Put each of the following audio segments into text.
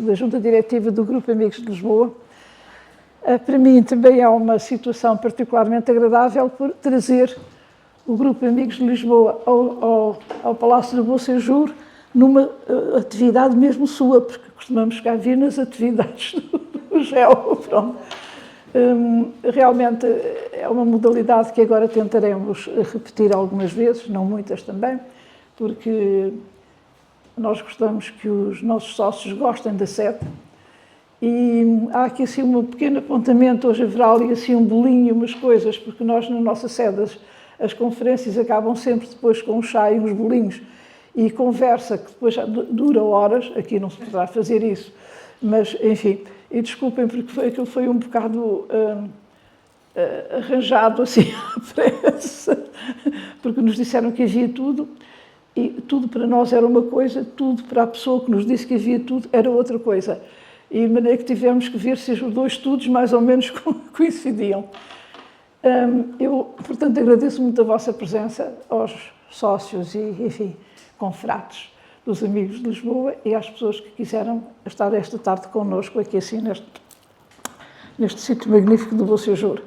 da Junta Diretiva do Grupo Amigos de Lisboa. Para mim também é uma situação particularmente agradável por trazer o Grupo Amigos de Lisboa ao Palácio do Bom Séjour numa atividade mesmo sua, porque costumamos cá vir nas atividades do GEO. Pronto. Realmente é uma modalidade que agora tentaremos repetir algumas vezes, não muitas também, porque nós gostamos que os nossos sócios gostem da sede. E há aqui assim um pequeno apontamento, hoje haverá ali assim um bolinho, umas coisas, porque nós na nossa sede as conferências acabam sempre depois com um chá e uns bolinhos e conversa que depois dura horas, aqui não se poderá fazer isso, mas enfim, e desculpem porque aquilo foi um bocado arranjado assim à pressa, porque nos disseram que havia tudo e tudo para nós era uma coisa, tudo para a pessoa que nos disse que havia tudo era outra coisa. E de maneira que tivemos que ver se os dois estudos mais ou menos coincidiam. Eu, portanto, agradeço muito a vossa presença, aos sócios e, enfim, confrates dos Amigos de Lisboa e às pessoas que quiseram estar esta tarde connosco aqui assim neste sítio magnífico do Bom Séjour.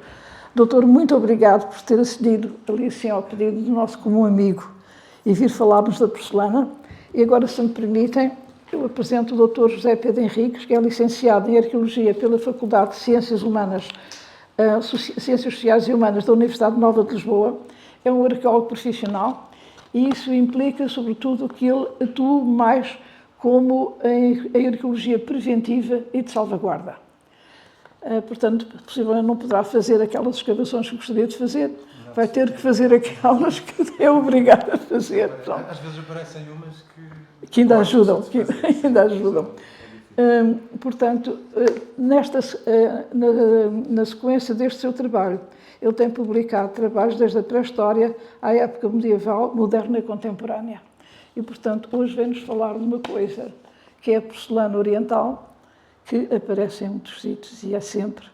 Doutor, muito obrigado por ter acedido ali assim ao pedido do nosso comum amigo e vir falar-nos da porcelana. E agora, se me permitem, eu apresento o Dr. José Pedro Henriques, que é licenciado em Arqueologia pela Faculdade de Ciências Humanas, Ciências Sociais e Humanas da Universidade Nova de Lisboa. É um arqueólogo profissional e isso implica, sobretudo, que ele atua mais como em arqueologia preventiva e de salvaguarda. Portanto, possivelmente não poderá fazer aquelas escavações que gostaria de fazer, vai ter que fazer aquelas que é obrigado a fazer. Pronto. Às vezes aparecem umas que ainda ajudam, portanto, na sequência deste seu trabalho, ele tem publicado trabalhos desde a pré-história à época medieval, moderna e contemporânea. E, portanto, hoje vem-nos falar de uma coisa que é a porcelana oriental, que aparece em muitos sítios e é sempre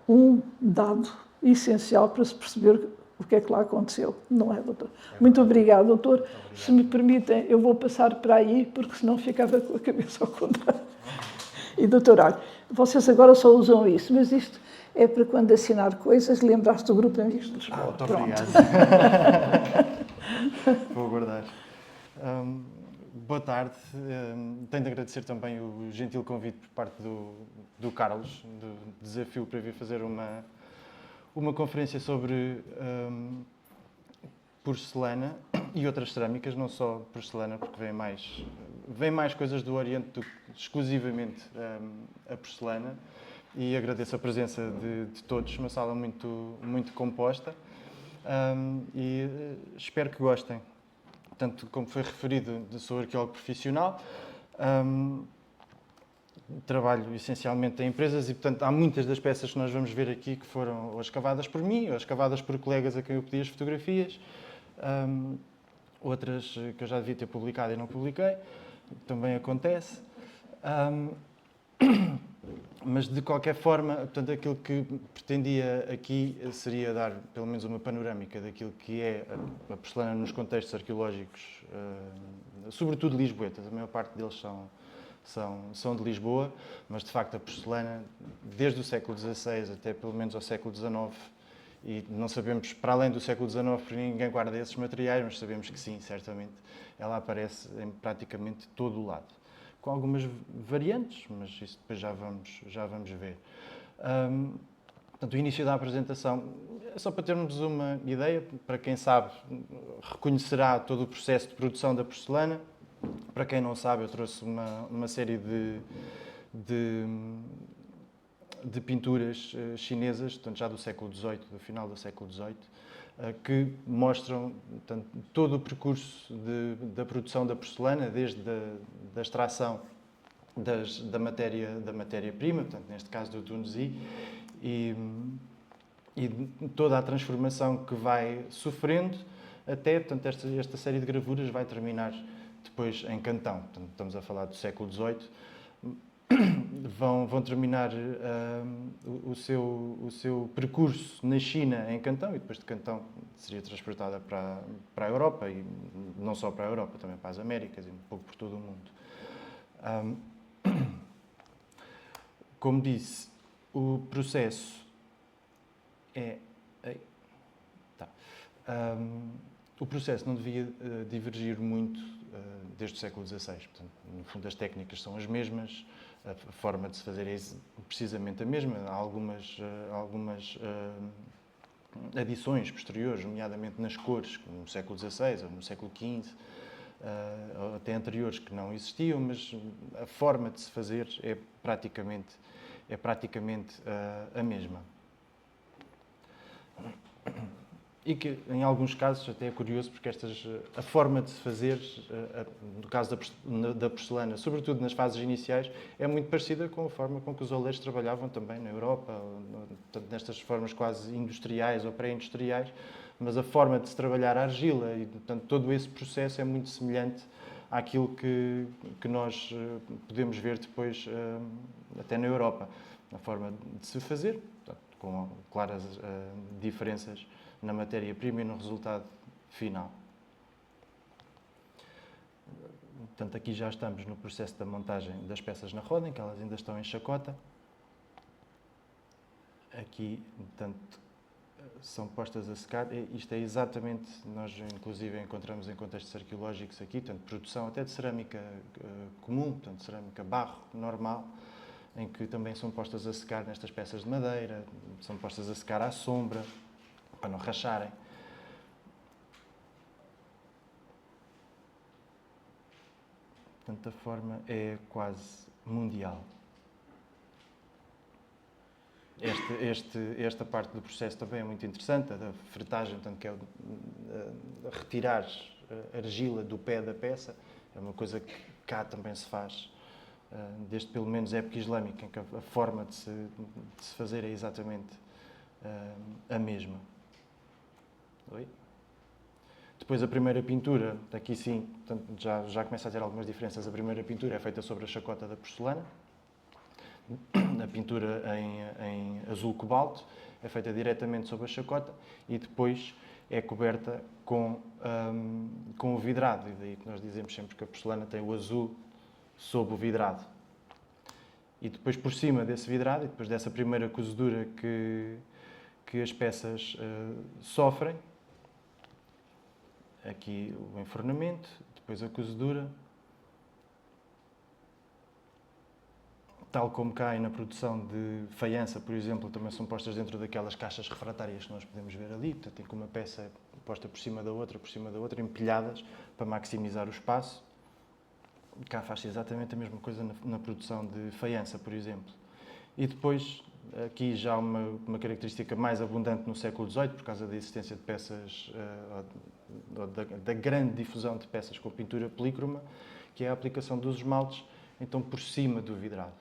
um dado essencial para se perceber o que é que lá aconteceu, não é, doutor? Muito obrigado, doutor. Muito obrigado. Se me permitem, eu vou passar para aí, porque senão ficava com a cabeça ao contrário. E, doutor, olha, vocês agora só usam isso, mas isto é para quando assinar coisas, lembrar-se do Grupo Amigos de Lisboa. Muito obrigado. Vou guardar. Boa tarde. Tenho de agradecer também o gentil convite por parte do Carlos, do desafio para vir fazer uma conferência sobre porcelana e outras cerâmicas, não só porcelana, porque vem mais coisas do Oriente do que exclusivamente a porcelana. E agradeço a presença de todos, uma sala muito composta e espero que gostem. Tanto como foi referido, sou arqueólogo profissional, trabalho essencialmente em empresas e, portanto, há muitas das peças que nós vamos ver aqui que foram ou escavadas por mim, ou escavadas por colegas a quem eu pedi as fotografias, outras que eu já devia ter publicado e não publiquei, também acontece. Mas, de qualquer forma, portanto, aquilo que pretendia aqui seria dar, pelo menos, uma panorâmica daquilo que é a porcelana nos contextos arqueológicos, sobretudo lisboetas. A maior parte deles são de Lisboa, mas, de facto, a porcelana, desde o século XVI até, pelo menos, ao século XIX, e não sabemos, para além do século XIX, porque ninguém guarda esses materiais, mas sabemos que sim, certamente, ela aparece em praticamente todo o lado. Com algumas variantes, mas isso depois já vamos ver. Portanto, o início da apresentação é só para termos uma ideia, para quem sabe, reconhecerá todo o processo de produção da porcelana. Para quem não sabe, eu trouxe uma série de pinturas chinesas, portanto, já do século XVIII, do final do século XVIII, que mostram, portanto, todo o percurso da produção da porcelana, desde a extração da matéria-prima, portanto, neste caso do Tunzi, e toda a transformação que vai sofrendo até, portanto, esta série de gravuras vai terminar depois em Cantão. Portanto, estamos a falar do século XVIII. Vão terminar o seu percurso na China em Cantão e depois de Cantão seria transportada para a Europa e não só para a Europa, também para as Américas e um pouco por todo o mundo. Como disse, o processo é... Tá. O processo não devia divergir muito desde o século XVI. Portanto, no fundo, as técnicas são as mesmas, a forma de se fazer é precisamente a mesma. Há algumas adições posteriores, nomeadamente nas cores, no século XVI ou no século XV, ou até anteriores, que não existiam, mas a forma de se fazer é praticamente a mesma. E que, em alguns casos, até é curioso, porque a forma de se fazer, no caso da porcelana, sobretudo nas fases iniciais, é muito parecida com a forma com que os oleiros trabalhavam também na Europa, portanto, nestas formas quase industriais ou pré-industriais, mas a forma de se trabalhar a argila e, portanto, todo esse processo é muito semelhante àquilo que nós podemos ver depois até na Europa, na forma de se fazer, portanto, com claras diferenças na matéria-prima e no resultado final. Portanto, aqui já estamos no processo da montagem das peças na roda, em que elas ainda estão em chacota. Aqui, portanto, são postas a secar. Isto é exatamente, nós inclusive encontramos em contextos arqueológicos aqui, portanto, produção até de cerâmica comum, portanto, cerâmica barro normal, em que também são postas a secar nestas peças de madeira, são postas a secar à sombra, para não racharem. Portanto, a forma é quase mundial. Esta parte do processo também é muito interessante, a da fretagem, portanto, que é retirar a argila do pé da peça, é uma coisa que cá também se faz, desde pelo menos a época islâmica, em que a forma de se fazer é exatamente a mesma. Oi? Depois a primeira pintura, aqui sim, portanto, já começa a ter algumas diferenças. A primeira pintura é feita sobre a chacota da porcelana. A pintura em azul cobalto é feita diretamente sobre a chacota e depois é coberta com o vidrado. E daí que nós dizemos sempre que a porcelana tem o azul sob o vidrado. E depois por cima desse vidrado, e depois dessa primeira cozedura que as peças sofrem, aqui o enfornamento, depois a cozedura, tal como cá e na produção de faiança, por exemplo, também são postas dentro daquelas caixas refratárias que nós podemos ver ali, portanto, tem como uma peça posta por cima da outra, empilhadas, para maximizar o espaço. Cá faz-se exatamente a mesma coisa na produção de faiança, por exemplo. E depois, aqui já uma característica mais abundante no século XVIII, por causa da existência de peças, da grande difusão de peças com pintura polícroma, que é a aplicação dos esmaltes, então, por cima do vidrado.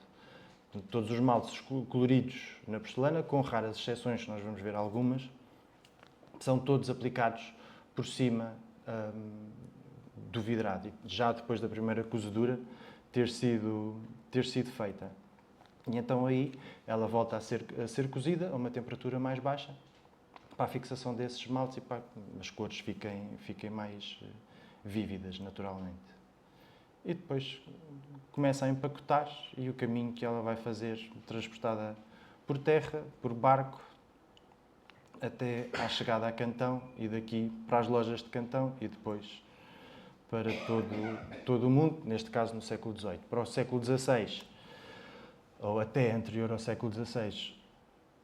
Portanto, todos os esmaltes coloridos na porcelana, com raras exceções, que nós vamos ver algumas, são todos aplicados por cima do vidrado, e já depois da primeira cozedura ter sido feita. E então aí ela volta a ser cozida a uma temperatura mais baixa para a fixação desses esmaltes e para que as cores fiquem mais vívidas, naturalmente. E depois começa a empacotar e o caminho que ela vai fazer, transportada por terra, por barco, até à chegada a Cantão e daqui para as lojas de Cantão e depois para todo o mundo, neste caso no século XVIII. Para o século XVI, ou até anterior ao século XVI,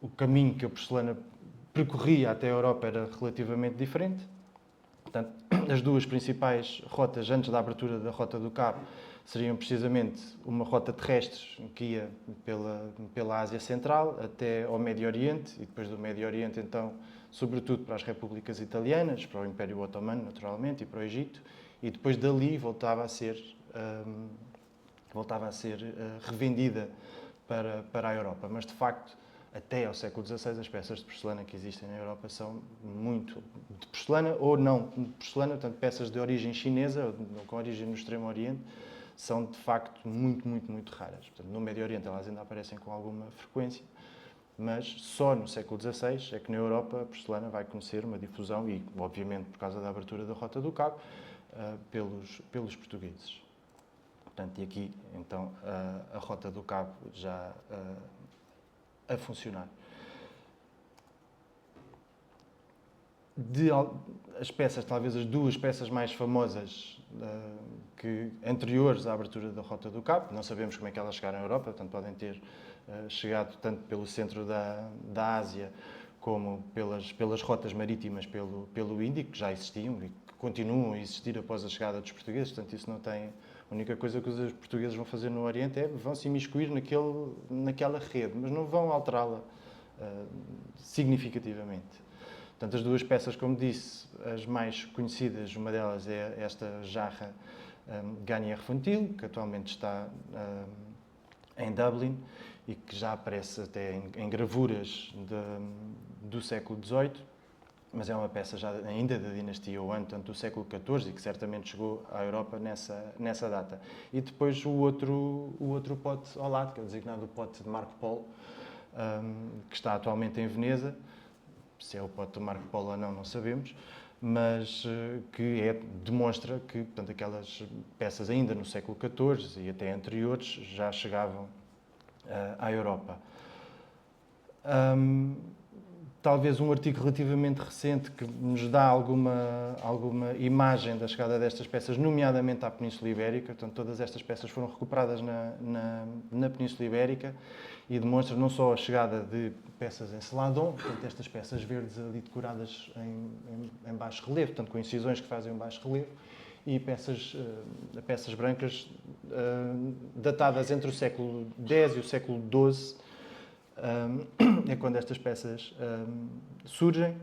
o caminho que a porcelana percorria até a Europa era relativamente diferente. Portanto, as duas principais rotas antes da abertura da Rota do Cabo seriam precisamente uma rota terrestre que ia pela Ásia Central até ao Médio Oriente e depois do Médio Oriente, então, sobretudo para as repúblicas italianas, para o Império Otomano, naturalmente, e para o Egito, e depois dali voltava a ser revendida para a Europa. Mas, de facto, até ao século XVI, as peças de porcelana que existem na Europa são muito de porcelana ou não de porcelana, portanto, peças de origem chinesa ou com origem no Extremo Oriente, são de facto muito raras. Portanto, no Médio Oriente elas ainda aparecem com alguma frequência, mas só no século XVI é que na Europa a porcelana vai conhecer uma difusão e, obviamente, por causa da abertura da Rota do Cabo, pelos portugueses. Portanto, e aqui, então, a Rota do Cabo já a funcionar. As peças, talvez as duas peças mais famosas anteriores à abertura da Rota do Cabo, não sabemos como é que elas chegaram à Europa, portanto podem ter chegado tanto pelo centro da Ásia como pelas rotas marítimas pelo Índico, que já existiam e que continuam a existir após a chegada dos portugueses, portanto isso não tem... A única coisa que os portugueses vão fazer no Oriente é vão se imiscuir naquela rede, mas não vão alterá-la significativamente. Portanto, as duas peças, como disse, as mais conhecidas, uma delas é esta jarra Garnier Fontil, que atualmente está em Dublin e que já aparece até em gravuras do século XVIII, mas é uma peça já ainda da dinastia Yuan, portanto do século XIV, e que certamente chegou à Europa nessa data. E depois o outro pote ao lado, que é o designado pote de Marco Polo, que está atualmente em Veneza. Se é o pote do Marco Polo ou não sabemos, mas que demonstra que, portanto, aquelas peças ainda no século XIV e até anteriores já chegavam à Europa. Talvez um artigo relativamente recente que nos dá alguma imagem da chegada destas peças, nomeadamente à Península Ibérica. Portanto, todas estas peças foram recuperadas na Península Ibérica e demonstra não só a chegada de peças em celadon, portanto, estas peças verdes ali decoradas em baixo relevo, portanto, com incisões que fazem um baixo relevo, e peças brancas datadas entre o século X e o século XII. É quando estas peças surgem,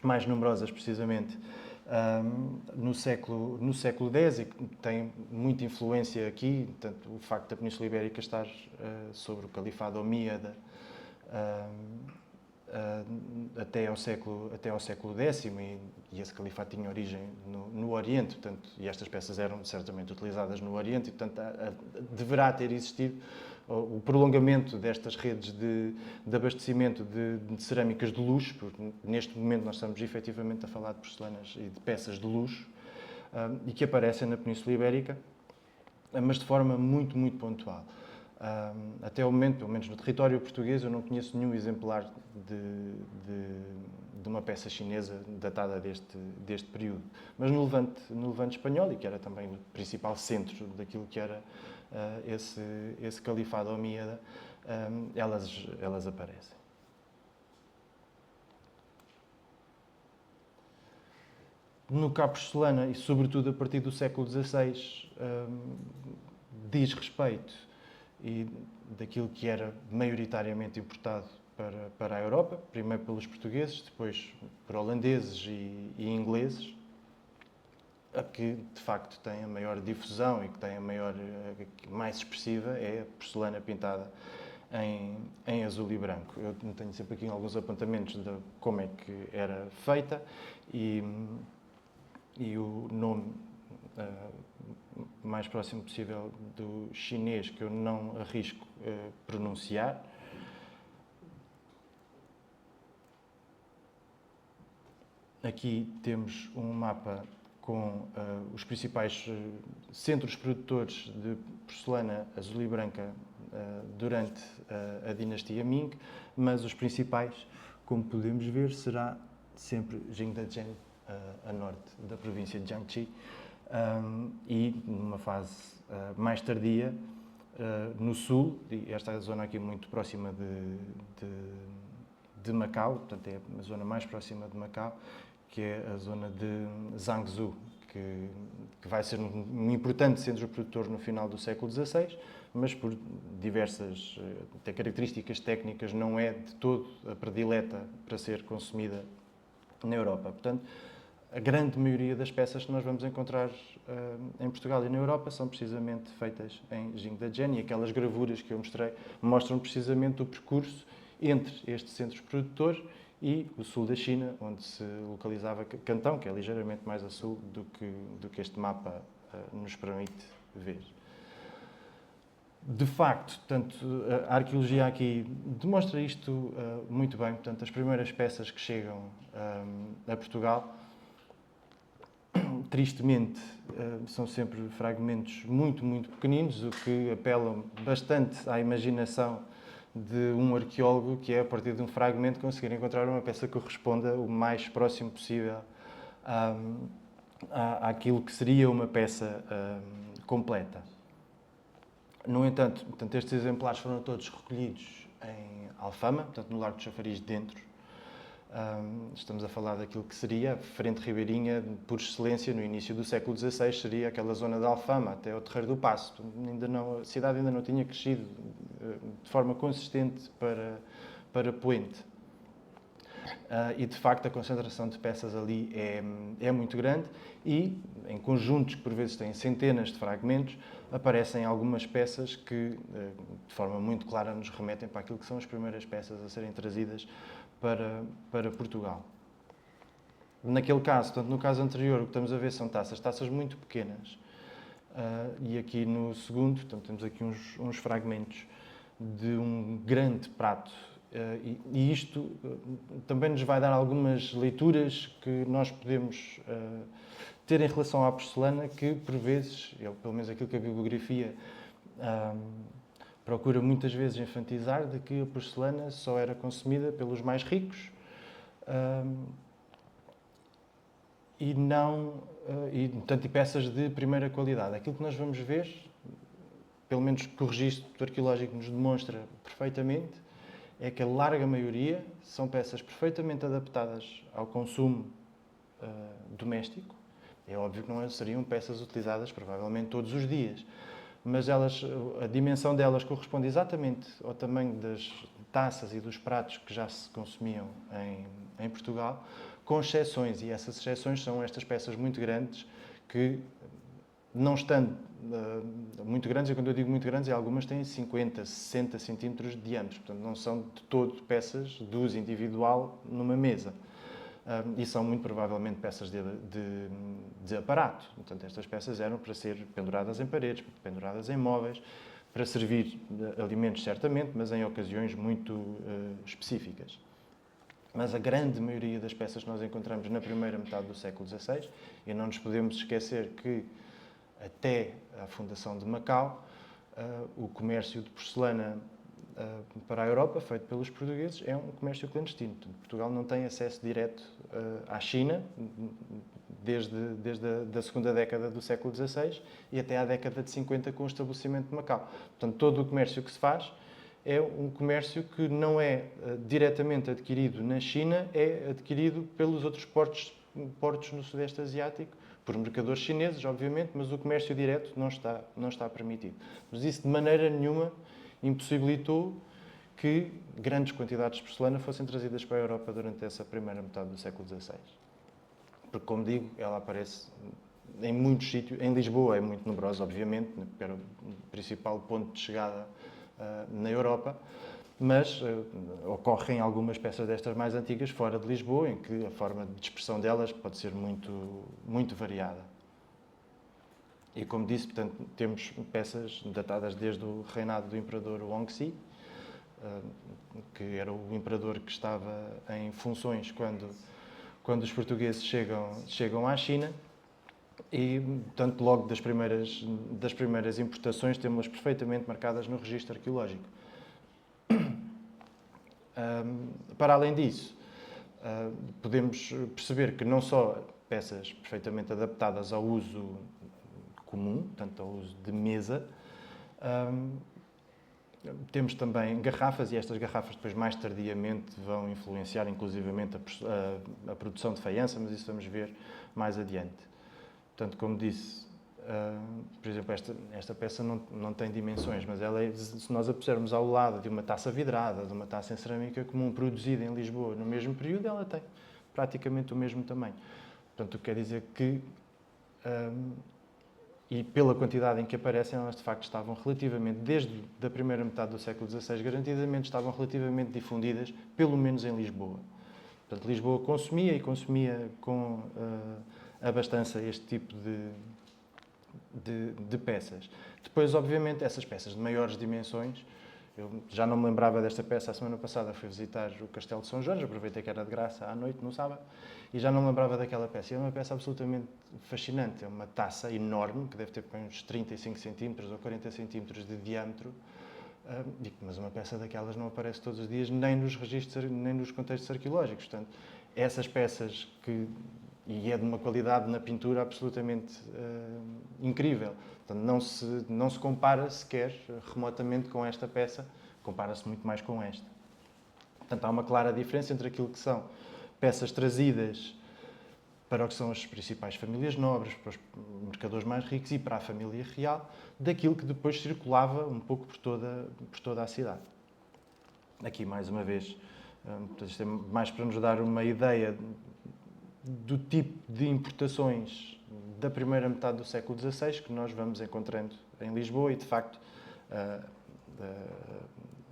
mais numerosas precisamente no século X, e que tem muita influência aqui, tanto o facto da Península Ibérica estar sobre o Califado Omíada até ao século X, e esse califado tinha origem no Oriente, portanto, e estas peças eram certamente utilizadas no Oriente, e portanto deverá ter existido o prolongamento destas redes de abastecimento de cerâmicas de luxo, porque neste momento nós estamos efetivamente a falar de porcelanas e de peças de luxo, e que aparecem na Península Ibérica, mas de forma muito, muito pontual. Até o momento, pelo menos no território português, eu não conheço nenhum exemplar de uma peça chinesa datada deste período. Mas no Levante espanhol, e que era também o principal centro daquilo que era esse califado omíada, elas aparecem. No cá porcelana, e sobretudo a partir do século XVI, diz respeito e daquilo que era maioritariamente importado para a Europa, primeiro pelos portugueses, depois por holandeses e ingleses, a que de facto tem a maior difusão e que tem a mais expressiva é a porcelana pintada em azul e branco. Eu tenho sempre aqui alguns apontamentos de como é que era feita e o nome mais próximo possível do chinês, que eu não arrisco pronunciar. Aqui temos um mapa com os principais centros produtores de porcelana azul e branca durante a dinastia Ming, mas os principais, como podemos ver, será sempre Jingdezhen, a norte da província de Jiangxi, e numa fase mais tardia, no sul, e esta zona aqui muito próxima de Macau, portanto é a zona mais próxima de Macau, que é a zona de Zhangzhou, que vai ser um importante centro produtor no final do século XVI, mas por diversas até características técnicas não é de todo a predileta para ser consumida na Europa. Portanto, a grande maioria das peças que nós vamos encontrar em Portugal e na Europa são precisamente feitas em Jingdezhen, e aquelas gravuras que eu mostrei mostram precisamente o percurso entre estes centros produtores e o sul da China, onde se localizava Cantão, que é ligeiramente mais a sul do que este mapa nos permite ver. De facto, portanto, a arqueologia aqui demonstra isto muito bem. Portanto, as primeiras peças que chegam a Portugal tristemente, são sempre fragmentos muito, muito pequeninos, o que apela bastante à imaginação de um arqueólogo, que é, a partir de um fragmento, conseguir encontrar uma peça que corresponda o mais próximo possível àquilo que seria uma peça completa. No entanto, estes exemplares foram todos recolhidos em Alfama, portanto, no Largo de Chafariz dentro. Estamos a falar daquilo que seria a frente ribeirinha, por excelência, no início do século XVI, seria aquela zona de Alfama, até o Terreiro do Paço. A cidade ainda não tinha crescido de forma consistente para Poente. E, de facto, a concentração de peças ali é muito grande e, em conjuntos que por vezes têm centenas de fragmentos, aparecem algumas peças que, de forma muito clara, nos remetem para aquilo que são as primeiras peças a serem trazidas para Portugal. Naquele caso, tanto no caso anterior, o que estamos a ver são taças muito pequenas. E aqui no segundo, temos aqui uns fragmentos de um grande prato. E isto também nos vai dar algumas leituras que nós podemos ter em relação à porcelana, que por vezes, pelo menos aquilo que a bibliografia procura muitas vezes enfatizar, de que a porcelana só era consumida pelos mais ricos e peças de primeira qualidade. Aquilo que nós vamos ver, pelo menos que o registro arqueológico nos demonstra perfeitamente, é que a larga maioria são peças perfeitamente adaptadas ao consumo doméstico. É óbvio que não seriam peças utilizadas provavelmente todos os dias, mas a dimensão delas corresponde exatamente ao tamanho das taças e dos pratos que já se consumiam em Portugal, com exceções, e essas exceções são estas peças muito grandes que, não estando muito grandes, e quando eu digo muito grandes, algumas têm 50, 60 centímetros de diâmetro, portanto não são de todo peças de uso individual numa mesa. E são muito provavelmente peças de aparato. Portanto, estas peças eram para ser penduradas em paredes, penduradas em móveis, para servir alimentos certamente, mas em ocasiões muito específicas. Mas a grande maioria das peças que nós encontramos na primeira metade do século XVI, e não nos podemos esquecer que até à fundação de Macau, o comércio de porcelana para a Europa, feito pelos portugueses, é um comércio clandestino. Portugal não tem acesso direto à China desde a segunda década do século XVI e até à década de 50 com o estabelecimento de Macau. Portanto, todo o comércio que se faz é um comércio que não é diretamente adquirido na China, é adquirido pelos outros portos no Sudeste Asiático, por mercadores chineses, obviamente, mas o comércio direto não está permitido. Mas isso, de maneira nenhuma, impossibilitou que grandes quantidades de porcelana fossem trazidas para a Europa durante essa primeira metade do século XVI. Porque, como digo, ela aparece em muitos sítios. Em Lisboa é muito numerosa, obviamente, porque era o principal ponto de chegada na Europa, mas ocorrem algumas peças destas mais antigas fora de Lisboa, em que a forma de expressão delas pode ser muito, muito variada. E como disse, portanto, temos peças datadas desde o reinado do imperador Wangxi, que era o imperador que estava em funções quando os portugueses chegam à China. E, portanto, logo das primeiras importações, temos-las perfeitamente marcadas no registro arqueológico. Para além disso, podemos perceber que não só peças perfeitamente adaptadas ao uso comum, portanto, ao uso de mesa, temos também garrafas, e estas garrafas depois mais tardiamente vão influenciar inclusivamente a produção de faiança, mas isso vamos ver mais adiante. Portanto, como disse, por exemplo, esta peça não tem dimensões, mas ela se nós a pusermos ao lado de uma taça vidrada, de uma taça em cerâmica comum produzida em Lisboa no mesmo período, ela tem praticamente o mesmo tamanho. Portanto, o que quer dizer que, e pela quantidade em que aparecem, elas de facto estavam relativamente, desde a primeira metade do século XVI, garantidamente estavam relativamente difundidas, pelo menos em Lisboa. Portanto, Lisboa consumia com abastança este tipo de peças. Depois, obviamente, essas peças de maiores dimensões Eu já não me lembrava desta peça. A semana passada fui visitar o Castelo de São Jorge, aproveitei que era de graça à noite, no sábado, e já não me lembrava daquela peça. E é uma peça absolutamente fascinante. É uma taça enorme, que deve ter uns 35 centímetros ou 40 centímetros de diâmetro, mas uma peça daquelas não aparece todos os dias, nem nos registros, nem nos contextos arqueológicos. Portanto, essas peças e é de uma qualidade na pintura absolutamente incrível. Portanto, não se compara sequer remotamente com esta peça, compara-se muito mais com esta. Portanto, há uma clara diferença entre aquilo que são peças trazidas para o que são as principais famílias nobres, para os mercadores mais ricos e para a família real, daquilo que depois circulava um pouco por toda a cidade. Aqui, mais uma vez, isto é mais para nos dar uma ideia do tipo de importações da primeira metade do século XVI que nós vamos encontrando em Lisboa e, de facto,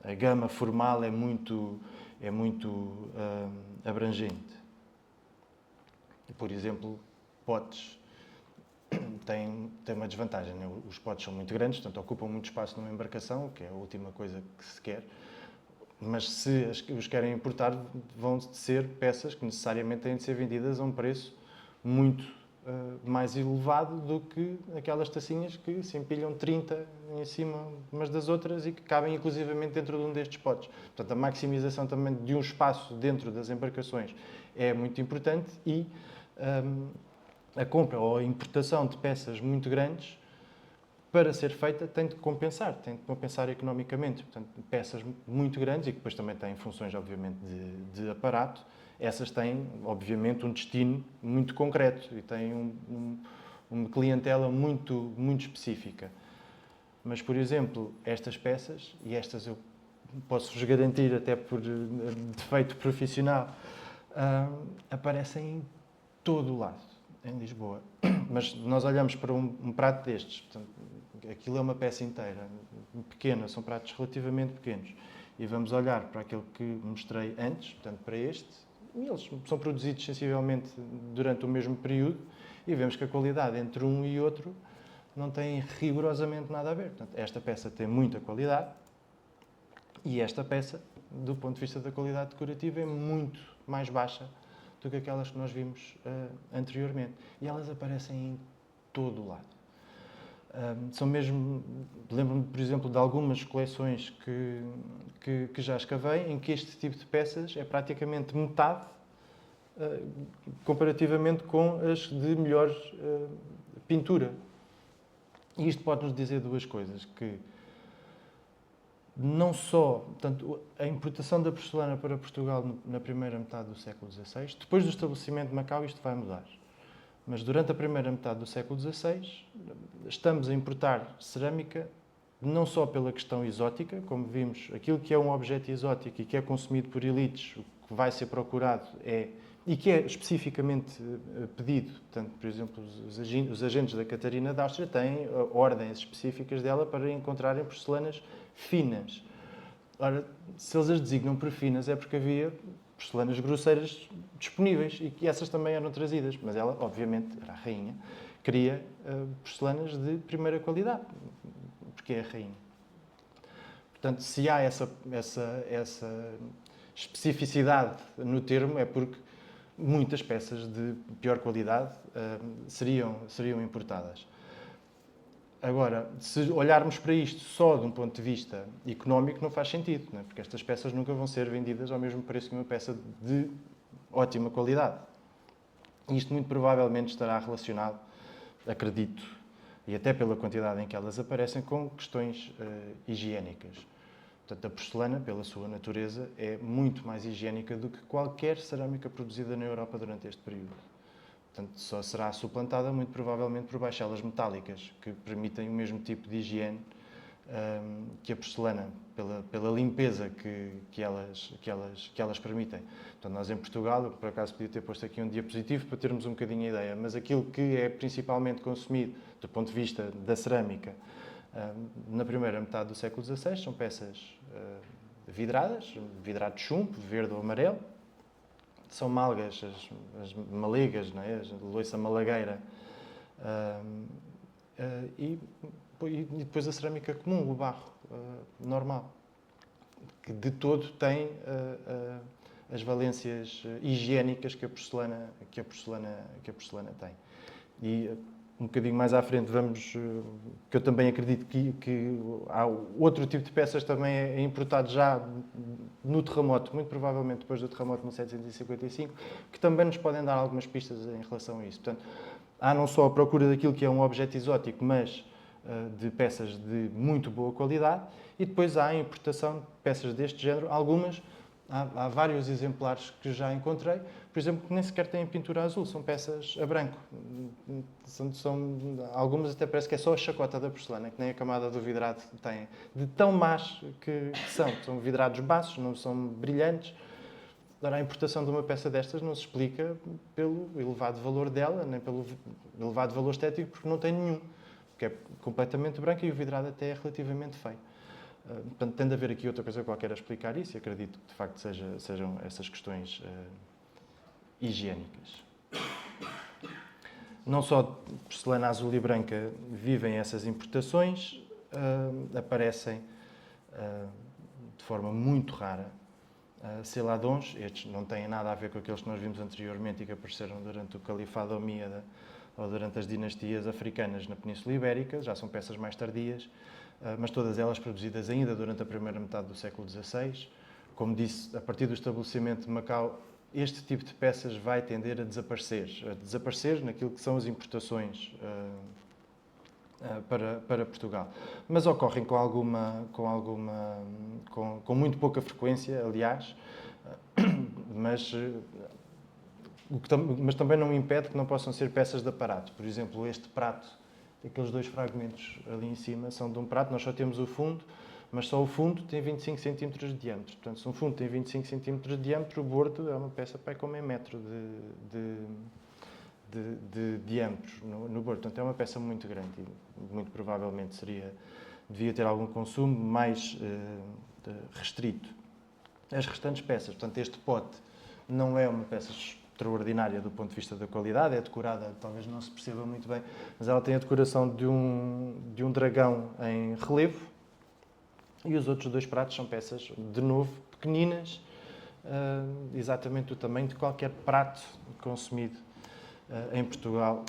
a gama formal é muito abrangente. Por exemplo, potes têm uma desvantagem, né? Os potes são muito grandes, portanto ocupam muito espaço numa embarcação, que é a última coisa que se quer. Mas se os querem importar, vão ser peças que necessariamente têm de ser vendidas a um preço muito mais elevado do que aquelas tacinhas que se empilham 30 em cima umas das outras e que cabem inclusivamente dentro de um destes potes. Portanto, a maximização também de um espaço dentro das embarcações é muito importante e a compra ou a importação de peças muito grandes, para ser feita, tem de compensar economicamente. Portanto, peças muito grandes e que depois também têm funções, obviamente, de aparato, essas têm, obviamente, um destino muito concreto e têm uma clientela muito específica. Mas, por exemplo, estas peças, e estas eu posso-vos garantir até por defeito profissional, aparecem em todo o lado, em Lisboa. Mas nós olhamos para um prato destes, portanto, aquilo é uma peça inteira, pequena, são pratos relativamente pequenos, e vamos olhar para aquele que mostrei antes, portanto, para este, e eles são produzidos sensivelmente durante o mesmo período, e vemos que a qualidade entre um e outro não tem rigorosamente nada a ver. Portanto, esta peça tem muita qualidade, e esta peça, do ponto de vista da qualidade decorativa, é muito mais baixa do que aquelas que nós vimos anteriormente. E elas aparecem em todo o lado. São mesmo, lembro-me, por exemplo, de algumas coleções que já escavei, em que este tipo de peças é praticamente metade, comparativamente com as de melhor pintura. E isto pode-nos dizer duas coisas, que não só, portanto, a importação da porcelana para Portugal na primeira metade do século XVI, depois do estabelecimento de Macau isto vai mudar. Mas durante a primeira metade do século XVI estamos a importar cerâmica não só pela questão exótica, como vimos, aquilo que é um objeto exótico e que é consumido por elites, o que vai ser procurado e que é especificamente pedido. Portanto, por exemplo, os agentes da Catarina da Áustria têm ordens específicas dela para encontrarem porcelanas finas. Ora, se eles as designam por finas é porque havia porcelanas grosseiras disponíveis e que essas também eram trazidas. Mas ela, obviamente, era a rainha, queria porcelanas de primeira qualidade, porque é a rainha. Portanto, se há essa especificidade no termo, é porque muitas peças de pior qualidade seriam importadas. Agora, se olharmos para isto só de um ponto de vista económico, não faz sentido, não é? Porque estas peças nunca vão ser vendidas ao mesmo preço que uma peça de ótima qualidade. Isto muito provavelmente estará relacionado, acredito, e até pela quantidade em que elas aparecem, com questões higiênicas. Portanto, a porcelana, pela sua natureza, é muito mais higiênica do que qualquer cerâmica produzida na Europa durante este período. Portanto, só será suplantada, muito provavelmente, por baixelas metálicas, que permitem o mesmo tipo de higiene que a porcelana, pela limpeza que elas permitem. Portanto, nós em Portugal, eu, por acaso podia ter posto aqui um diapositivo para termos um bocadinho a ideia, mas aquilo que é principalmente consumido do ponto de vista da cerâmica na primeira metade do século XVI são peças vidradas, vidrado de chumbo, verde ou amarelo. São malgas, as malegas, não é? A louça malagueira. E depois a cerâmica comum, o barro normal. que de todo tem as valências higiênicas que a porcelana tem. E um bocadinho mais à frente vamos, que eu também acredito que há outro tipo de peças também é importado já no terremoto, muito provavelmente depois do terremoto de 1755, que também nos podem dar algumas pistas em relação a isso. Portanto, há não só a procura daquilo que é um objeto exótico, mas de peças de muito boa qualidade, e depois há a importação de peças deste género, algumas. Há vários exemplares que já encontrei, por exemplo, que nem sequer têm pintura azul, são peças a branco. Algumas até parece que é só a chacota da porcelana, que nem a camada do vidrado tem. De tão más que são. São vidrados baços, não são brilhantes. Ora, a importação de uma peça destas não se explica pelo elevado valor dela, nem pelo elevado valor estético, porque não tem nenhum. Porque é completamente branca e o vidrado até é relativamente feio. Portanto, tem de haver aqui outra coisa qualquer a explicar isso, e acredito que de facto sejam essas questões higiênicas. Não só porcelana azul e branca vivem essas importações, aparecem de forma muito rara celadons. Estes não têm nada a ver com aqueles que nós vimos anteriormente e que apareceram durante o Califado Omíada ou durante as dinastias africanas na Península Ibérica, já são peças mais tardias, mas todas elas produzidas ainda durante a primeira metade do século XVI. Como disse, a partir do estabelecimento de Macau, este tipo de peças vai tender a desaparecer naquilo que são as importações para Portugal. Mas ocorrem com muito pouca frequência, aliás, mas também não impede que não possam ser peças de aparato. Por exemplo, este prato, aqueles dois fragmentos ali em cima, são de um prato. Nós só temos o fundo, mas só o fundo tem 25 cm de diâmetro. Portanto, se um fundo tem 25 cm de diâmetro, o bordo é uma peça para com meio metro de diâmetro no bordo. Portanto, é uma peça muito grande e muito provavelmente devia ter algum consumo mais restrito. As restantes peças, portanto, este pote não é uma peça extraordinária do ponto de vista da qualidade, é decorada, talvez não se perceba muito bem, mas ela tem a decoração de um dragão em relevo, e os outros dois pratos são peças, de novo, pequeninas, exatamente do tamanho de qualquer prato consumido em Portugal,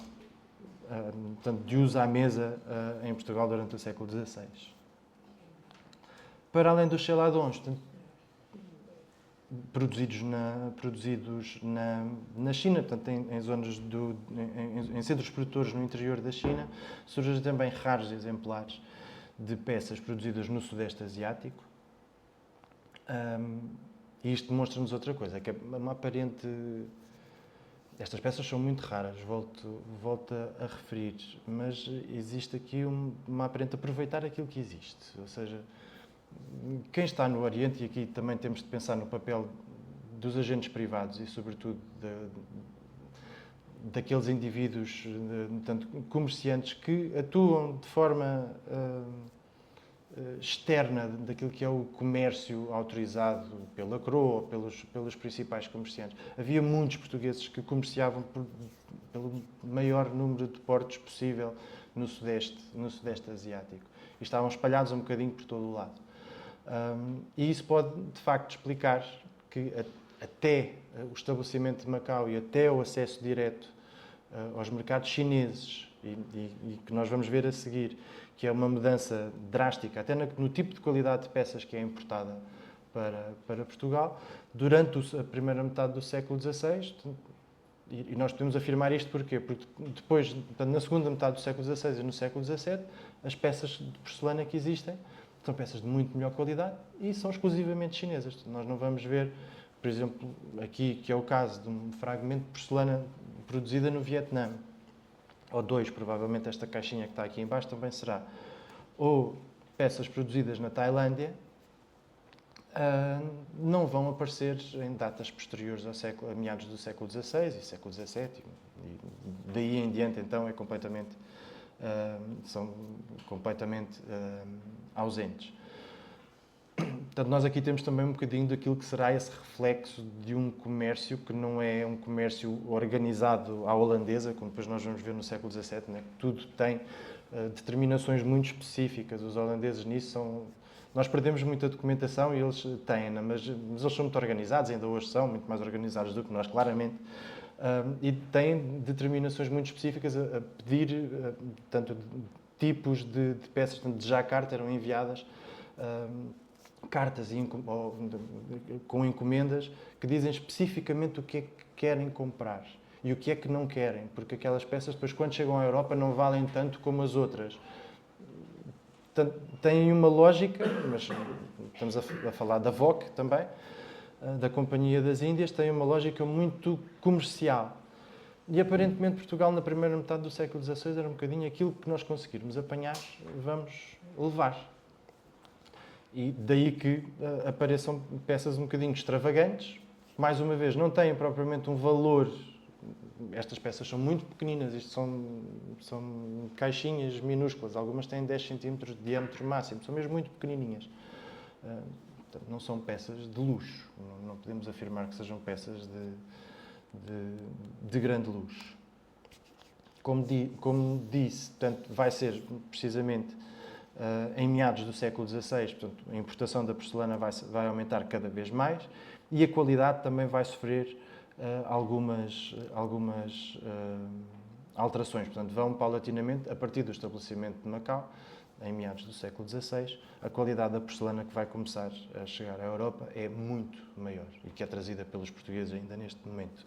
portanto, de uso à mesa em Portugal durante o século XVI. Para além dos celadons, produzidos na China, portanto, em zonas em centros produtores no interior da China, surgem também raros exemplares de peças produzidas no Sudeste Asiático. E isto demonstra-nos outra coisa, que é uma aparente... Estas peças são muito raras, volto a referir, mas existe aqui uma aparente aproveitar aquilo que existe. Ou seja, quem está no Oriente, e aqui também temos de pensar no papel dos agentes privados e, sobretudo, daqueles indivíduos, tanto comerciantes, que atuam de forma externa daquilo que é o comércio autorizado pela CRO, pelos principais comerciantes. Havia muitos portugueses que comerciavam pelo maior número de portos possível no Sudeste Asiático. E estavam espalhados um bocadinho por todo o lado. E isso pode, de facto, explicar que até o estabelecimento de Macau e até o acesso direto aos mercados chineses, e que nós vamos ver a seguir, que é uma mudança drástica, até no tipo de qualidade de peças que é importada para Portugal, durante a primeira metade do século XVI. E nós podemos afirmar isto porquê? Porque depois, portanto, na segunda metade do século XVI e no século XVII, as peças de porcelana que existem são peças de muito melhor qualidade e são exclusivamente chinesas. Nós não vamos ver, por exemplo, aqui, que é o caso de um fragmento de porcelana produzida no Vietnã, ou dois, provavelmente esta caixinha que está aqui em baixo também será, ou peças produzidas na Tailândia, não vão aparecer em datas posteriores a meados do século XVI e século XVII, e daí em diante então são completamente ausentes. Portanto, nós aqui temos também um bocadinho daquilo que será esse reflexo de um comércio que não é um comércio organizado à holandesa, como depois nós vamos ver no século XVII, né? Tudo tem determinações muito específicas. Os holandeses nisso Nós perdemos muita documentação e eles têm-na, mas eles são muito organizados, ainda hoje são muito mais organizados do que nós, claramente. E têm determinações muito específicas a pedir, tanto tipos de peças, tanto de carta eram enviadas cartas com encomendas que dizem especificamente o que é que querem comprar e o que é que não querem, porque aquelas peças depois quando chegam à Europa não valem tanto como as outras. Têm uma lógica, mas estamos a falar da VOC também, da Companhia das Índias, tem uma lógica muito comercial. E aparentemente Portugal, na primeira metade do século XVI, era um bocadinho aquilo que nós conseguirmos apanhar, vamos levar. E daí que apareçam peças um bocadinho extravagantes. Mais uma vez, não têm propriamente um valor. Estas peças são muito pequeninas, isto são caixinhas minúsculas, algumas têm 10 cm de diâmetro máximo, são mesmo muito pequenininhas. Não são peças de luxo, não podemos afirmar que sejam peças de grande luxo. Como disse, portanto, vai ser precisamente em meados do século XVI, portanto, a importação da porcelana vai aumentar cada vez mais e a qualidade também vai sofrer algumas alterações. Portanto, vão paulatinamente, a partir do estabelecimento de Macau, em meados do século XVI, a qualidade da porcelana que vai começar a chegar à Europa é muito maior e que é trazida pelos portugueses ainda neste momento.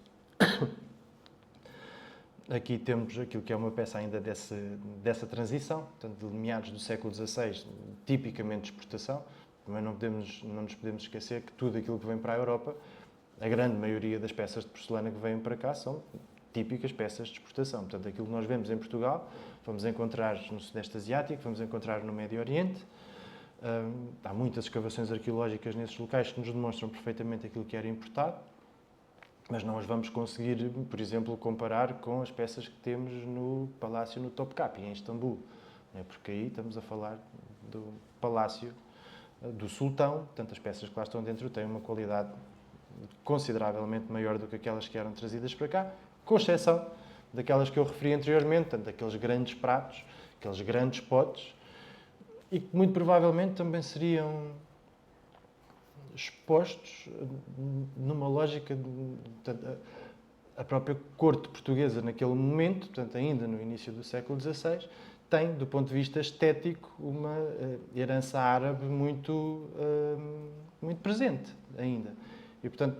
Aqui temos aquilo que é uma peça ainda dessa transição, portanto, de meados do século XVI, tipicamente de exportação. Também não nos podemos esquecer que tudo aquilo que vem para a Europa, a grande maioria das peças de porcelana que vêm para cá são típicas peças de exportação. Portanto, aquilo que nós vemos em Portugal, vamos encontrar no Sudeste Asiático, vamos encontrar no Médio Oriente. Há muitas escavações arqueológicas nesses locais que nos demonstram perfeitamente aquilo que era importado, mas não as vamos conseguir, por exemplo, comparar com as peças que temos no Palácio no Topkapi, em Istambul. Porque aí estamos a falar do Palácio do Sultão, portanto, as peças que lá estão dentro têm uma qualidade consideravelmente maior do que aquelas que eram trazidas para cá, com exceção daquelas que eu referi anteriormente, portanto, aqueles grandes pratos, aqueles grandes potes, e que muito provavelmente também seriam expostos numa lógica a própria corte portuguesa naquele momento, portanto ainda no início do século XVI, tem, do ponto de vista estético, uma herança árabe muito presente ainda. E, portanto,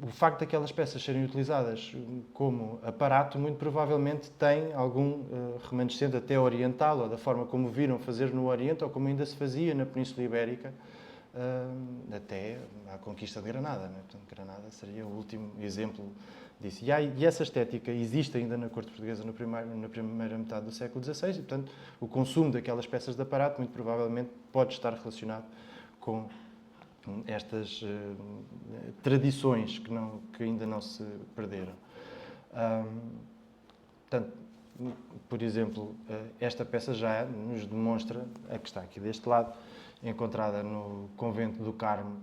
o facto daquelas peças serem utilizadas como aparato, muito provavelmente tem algum remanescente até oriental, ou da forma como viram fazer no Oriente, ou como ainda se fazia na Península Ibérica, até à conquista de Granada. Né? Portanto, Granada seria o último exemplo disso. E essa estética existe ainda na corte portuguesa na primeira metade do século XVI, e, portanto, o consumo daquelas peças de aparato, muito provavelmente, pode estar relacionado com estas tradições que ainda não se perderam. Portanto, por exemplo, esta peça já nos demonstra, a que está aqui deste lado, encontrada no Convento do Carmo,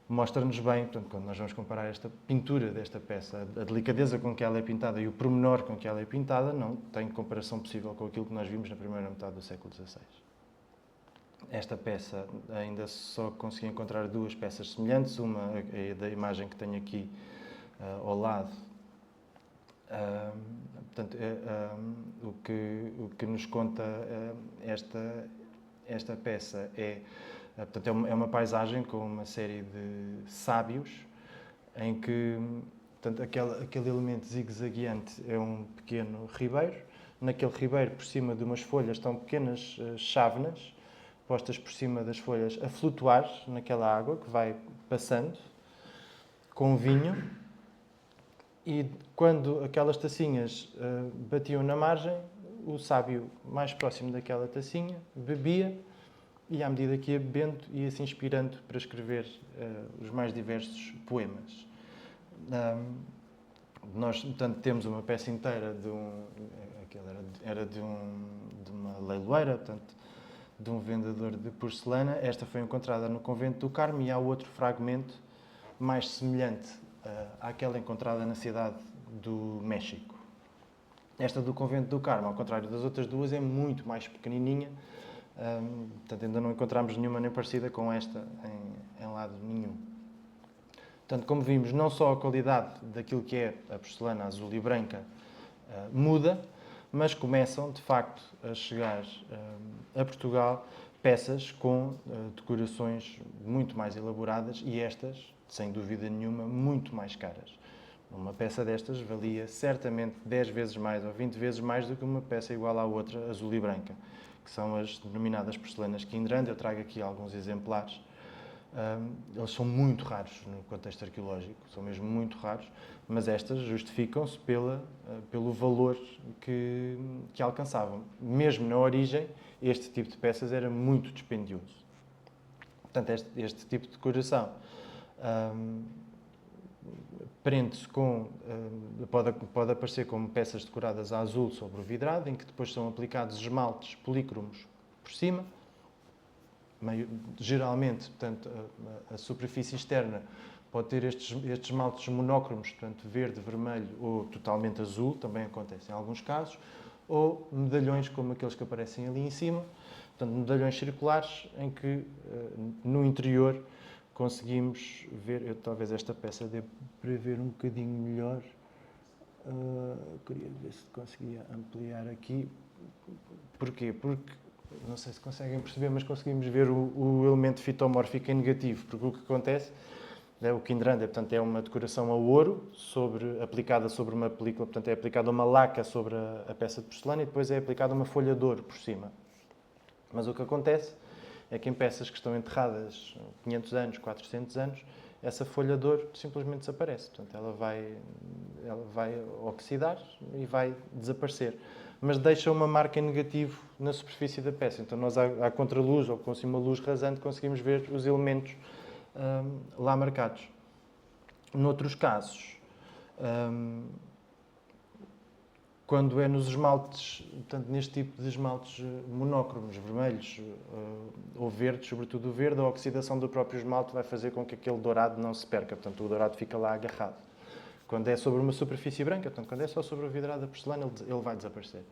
mostra-nos bem, portanto, quando nós vamos comparar esta pintura desta peça, a delicadeza com que ela é pintada e o pormenor com que ela é pintada, não tem comparação possível com aquilo que nós vimos na primeira metade do século XVI. Esta peça, ainda só consegui encontrar duas peças semelhantes, uma é da imagem que tenho aqui ao lado. Portanto, o que nos conta esta peça portanto, é uma paisagem com uma série de sábios, em que, portanto, aquele elemento zigue-zagueante é um pequeno ribeiro. Naquele ribeiro, por cima de umas folhas, estão pequenas chávenas, postas por cima das folhas, a flutuar naquela água que vai passando, com vinho. E quando aquelas tacinhas batiam na margem, o sábio mais próximo daquela tacinha bebia, e à medida que ia bebendo, ia se inspirando para escrever os mais diversos poemas. Nós, portanto, temos uma peça inteira era de uma leiloeira, portanto, de um vendedor de porcelana. Esta foi encontrada no Convento do Carmo e há outro fragmento mais semelhante àquela encontrada na cidade do México. Esta do Convento do Carmo, ao contrário das outras duas, é muito mais pequenininha, portanto ainda não encontramos nenhuma nem parecida com esta em lado nenhum. Portanto, como vimos, não só a qualidade daquilo que é a porcelana azul e branca muda, mas começam, de facto, a chegar a Portugal peças com decorações muito mais elaboradas e estas, sem dúvida nenhuma, muito mais caras. Uma peça destas valia certamente 10 vezes mais ou 20 vezes mais do que uma peça igual à outra, azul e branca, que são as denominadas porcelanas Quindrand. Eu trago aqui alguns exemplares. Eles são muito raros no contexto arqueológico, são mesmo muito raros, mas estas justificam-se pelo valor que alcançavam. Mesmo na origem, este tipo de peças era muito dispendioso. Portanto, este tipo de decoração prende-se com, pode aparecer como peças decoradas a azul sobre o vidrado, em que depois são aplicados esmaltes polícromos por cima. Geralmente, portanto, a superfície externa pode ter estes esmaltes monócromos, portanto, verde, vermelho ou totalmente azul, também acontece em alguns casos, ou medalhões como aqueles que aparecem ali em cima, portanto, medalhões circulares em que no interior conseguimos ver, talvez esta peça dê para ver um bocadinho melhor, queria ver se conseguia ampliar aqui. Porquê? Porque não sei se conseguem perceber, mas conseguimos ver o elemento fitomórfico em negativo, porque o que acontece é o Quindrand, portanto, é uma decoração a ouro aplicada sobre uma película, portanto, é aplicada uma laca sobre a peça de porcelana e depois é aplicada uma folha de ouro por cima. Mas o que acontece é que em peças que estão enterradas 500 anos, 400 anos, essa folha de ouro simplesmente desaparece. Portanto, ela vai oxidar e vai desaparecer. Mas deixa uma marca em negativo na superfície da peça. Então, nós, à contraluz ou com uma luz rasante, conseguimos ver os elementos lá marcados. Noutros casos, quando é nos esmaltes, portanto, neste tipo de esmaltes monócromos, vermelhos ou verdes, sobretudo o verde, a oxidação do próprio esmalte vai fazer com que aquele dourado não se perca, portanto, o dourado fica lá agarrado. Quando é sobre uma superfície branca, portanto, quando é só sobre o vidrado da porcelana, ele vai desaparecer.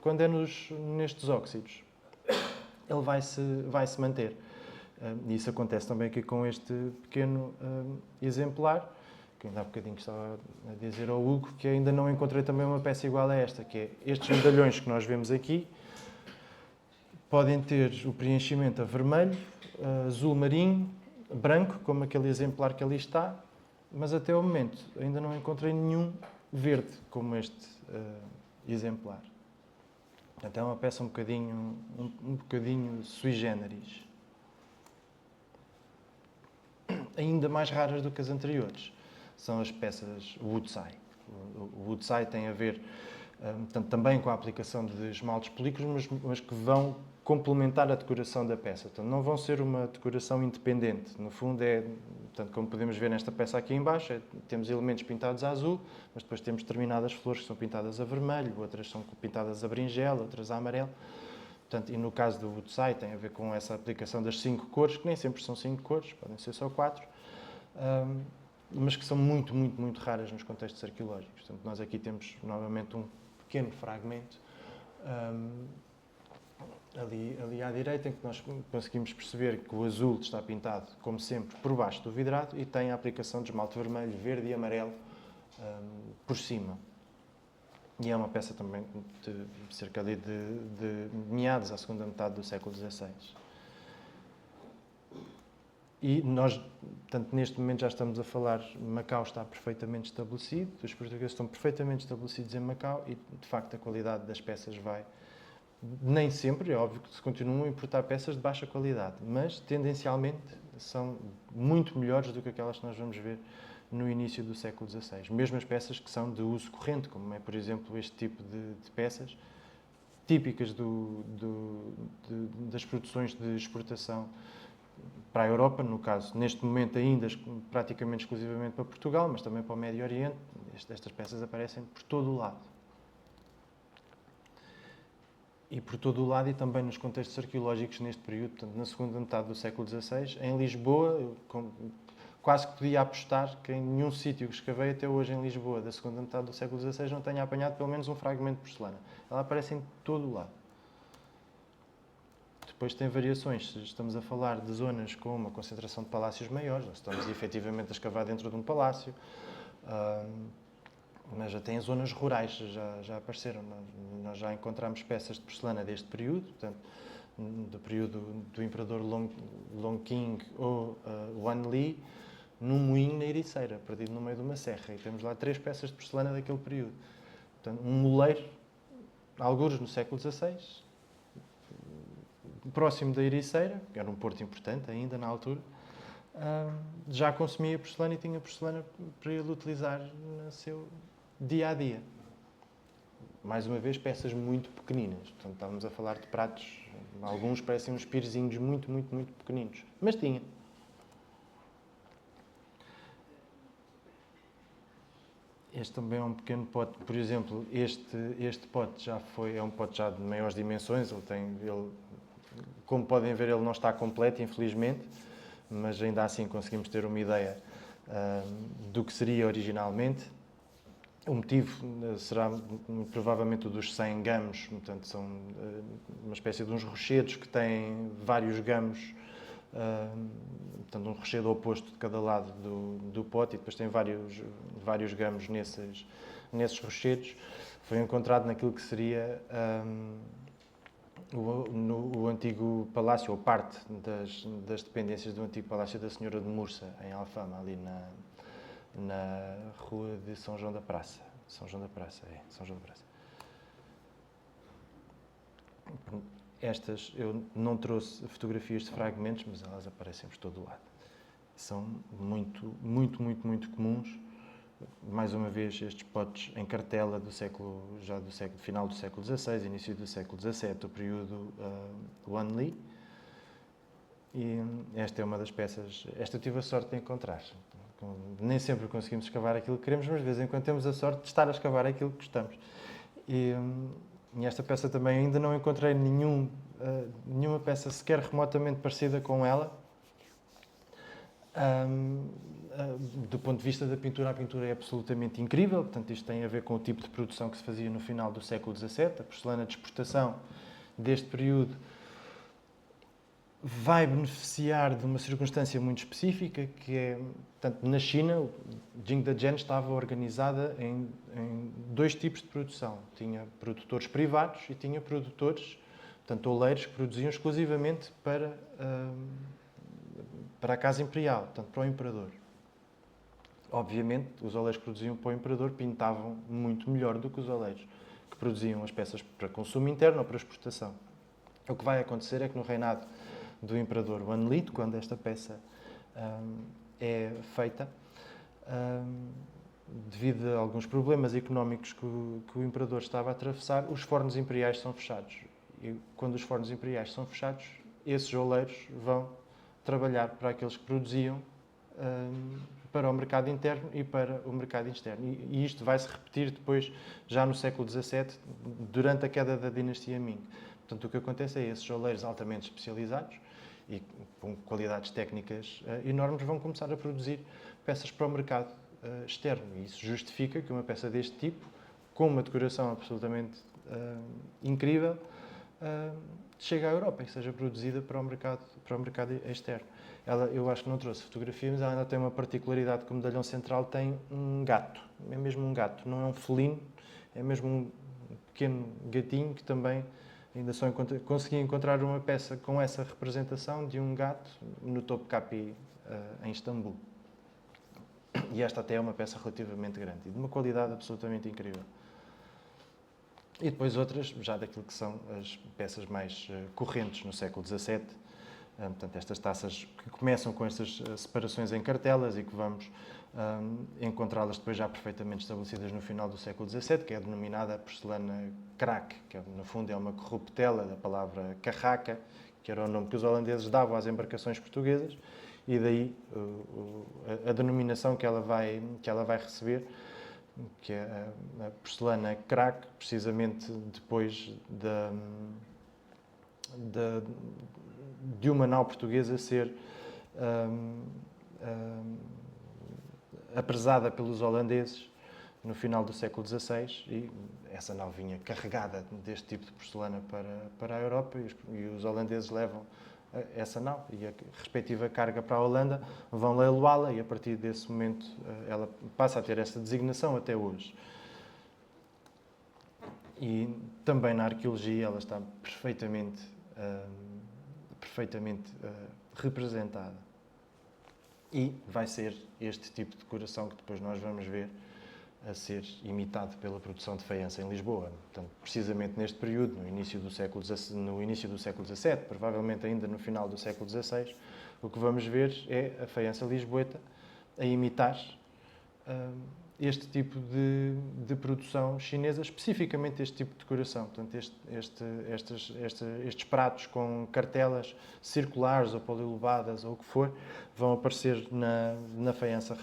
Quando é nestes óxidos, ele vai se manter. E isso acontece também aqui com este pequeno exemplar, que ainda há bocadinho estava a dizer ao Hugo, que ainda não encontrei também uma peça igual a esta, que é estes medalhões que nós vemos aqui, podem ter o preenchimento a vermelho, azul marinho, branco, como aquele exemplar que ali está, mas até ao momento ainda não encontrei nenhum verde como este exemplar. Portanto, é uma peça um bocadinho sui generis. Ainda mais raras do que as anteriores são as peças Woodside. O Woodside tem a ver portanto, também com a aplicação de esmaltes polícromos, mas que vão complementar a decoração da peça. Portanto, não vão ser uma decoração independente. No fundo, portanto, como podemos ver nesta peça aqui em baixo, temos elementos pintados a azul, mas depois temos determinadas flores que são pintadas a vermelho, outras são pintadas a berinjela, outras a amarelo. Portanto, e no caso do Woodside tem a ver com essa aplicação das 5 cores, que nem sempre são 5 cores, podem ser só 4, mas que são muito, muito, muito raras nos contextos arqueológicos. Portanto, nós aqui temos novamente um pequeno fragmento ali à direita, em que nós conseguimos perceber que o azul está pintado, como sempre, por baixo do vidrado e tem a aplicação de esmalte vermelho, verde e amarelo por cima. E é uma peça também de cerca de meados à segunda metade do século XVI. E nós, portanto, neste momento já estamos a falar, Macau está perfeitamente estabelecido, os portugueses estão perfeitamente estabelecidos em Macau e, de facto, a qualidade das peças vai... Nem sempre, é óbvio que se continuam a importar peças de baixa qualidade, mas, tendencialmente, são muito melhores do que aquelas que nós vamos ver no início do século XVI. Mesmo as peças que são de uso corrente, como é, por exemplo, este tipo de peças, típicas das produções de exportação para a Europa, no caso, neste momento ainda praticamente exclusivamente para Portugal, mas também para o Médio Oriente. Estas peças aparecem por todo o lado. E por todo o lado e também nos contextos arqueológicos neste período, portanto, na segunda metade do século XVI, em Lisboa, quase que podia apostar que em nenhum sítio que escavei até hoje em Lisboa, da segunda metade do século XVI, não tenha apanhado pelo menos um fragmento de porcelana. Ela aparece em todo o lado. Depois tem variações, se estamos a falar de zonas com uma concentração de palácios maiores, ou se estamos efetivamente a escavar dentro de um palácio, mas já tem zonas rurais, já apareceram. Nós já encontramos peças de porcelana deste período, portanto, do período do imperador Longqing ou Wanli, num moinho na Ericeira, perdido no meio de uma serra. E temos lá 3 peças de porcelana daquele período. Portanto, um moleiro, algures no século XVI, próximo da Ericeira, que era um porto importante ainda na altura, já consumia porcelana e tinha porcelana para ele utilizar no seu dia-a-dia. Mais uma vez, peças muito pequeninas. Portanto, estávamos a falar de pratos, alguns parecem uns pirezinhos muito, muito, muito pequeninos. Mas tinha. Este também é um pequeno pote. Por exemplo, este pote é um pote já de maiores dimensões. Como podem ver, ele não está completo, infelizmente, mas ainda assim conseguimos ter uma ideia do que seria originalmente. O motivo será provavelmente o dos 100 gamos, portanto são uma espécie de uns rochedos que têm vários gamos, portanto um rochedo oposto de cada lado do pote, e depois tem vários gamos nesses rochedos. Foi encontrado naquilo que seria o antigo palácio, ou parte das dependências do antigo palácio da Senhora de Mursa, em Alfama, ali na rua de São João da Praça. São João da Praça. Estas, eu não trouxe fotografias de fragmentos, mas elas aparecem por todo o lado. São muito, muito, muito, muito comuns. Mais uma vez, estes potes em cartela final do século XVI, início do século XVII, o período Wanli. E esta é uma das peças. Esta eu tive a sorte de encontrar. Nem sempre conseguimos escavar aquilo que queremos, mas de vez em quando temos a sorte de estar a escavar aquilo que gostamos. E esta peça também ainda não encontrei nenhuma peça sequer remotamente parecida com ela. Do ponto de vista da pintura, a pintura é absolutamente incrível. Portanto, isto tem a ver com o tipo de produção que se fazia no final do século XVII. A porcelana de exportação deste período vai beneficiar de uma circunstância muito específica, que é, portanto, na China, o Jingdezhen estava organizada em 2 tipos de produção. Tinha produtores privados e tinha produtores, portanto, oleiros, que produziam exclusivamente para a Casa Imperial, portanto, para o Imperador. Obviamente, os oleiros que produziam para o Imperador pintavam muito melhor do que os oleiros que produziam as peças para consumo interno ou para exportação. O que vai acontecer é que no reinado do Imperador Wanli, quando esta peça é feita, devido a alguns problemas económicos que o Imperador estava a atravessar, os fornos imperiais são fechados. E quando os fornos imperiais são fechados, esses oleiros vão trabalhar para aqueles que produziam para o mercado interno e para o mercado externo. E isto vai se repetir depois, já no século XVII, durante a queda da dinastia Ming. Portanto, o que acontece é esses oleiros altamente especializados e com qualidades técnicas enormes vão começar a produzir peças para o mercado externo. E isso justifica que uma peça deste tipo, com uma decoração absolutamente incrível, chegue à Europa e seja produzida para o mercado externo. Eu acho que não trouxe fotografia, mas ela ainda tem uma particularidade que o medalhão central tem um gato. É mesmo um gato, não é um felino, é mesmo um pequeno gatinho que também ainda só consegui encontrar uma peça com essa representação de um gato no Topkapi, em Istambul. E esta até é uma peça relativamente grande e de uma qualidade absolutamente incrível. E depois outras, já daquilo que são as peças mais correntes no século XVII. Portanto, estas taças que começam com estas separações em cartelas e que vamos encontrá-las depois já perfeitamente estabelecidas no final do século XVII, que é denominada porcelana crack, que no fundo é uma corruptela da palavra carraca, que era o nome que os holandeses davam às embarcações portuguesas, e daí a denominação que ela vai receber, que é a porcelana crack, precisamente depois de uma nau portuguesa ser apresada pelos holandeses no final do século XVI, e essa nau vinha carregada deste tipo de porcelana para a Europa, e os holandeses levam essa nau e a respectiva carga para a Holanda, vão leiloá-la, e a partir desse momento ela passa a ter essa designação até hoje. E também na arqueologia ela está perfeitamente representada. E vai ser este tipo de decoração que depois nós vamos ver a ser imitado pela produção de faiança em Lisboa. Portanto, precisamente neste período, no início do século XVII, provavelmente ainda no final do século XVI, o que vamos ver é a faiança lisboeta a imitar este tipo de produção chinesa, especificamente este tipo de decoração. Portanto, estes pratos com cartelas circulares ou polilobadas ou o que for, vão aparecer na faiança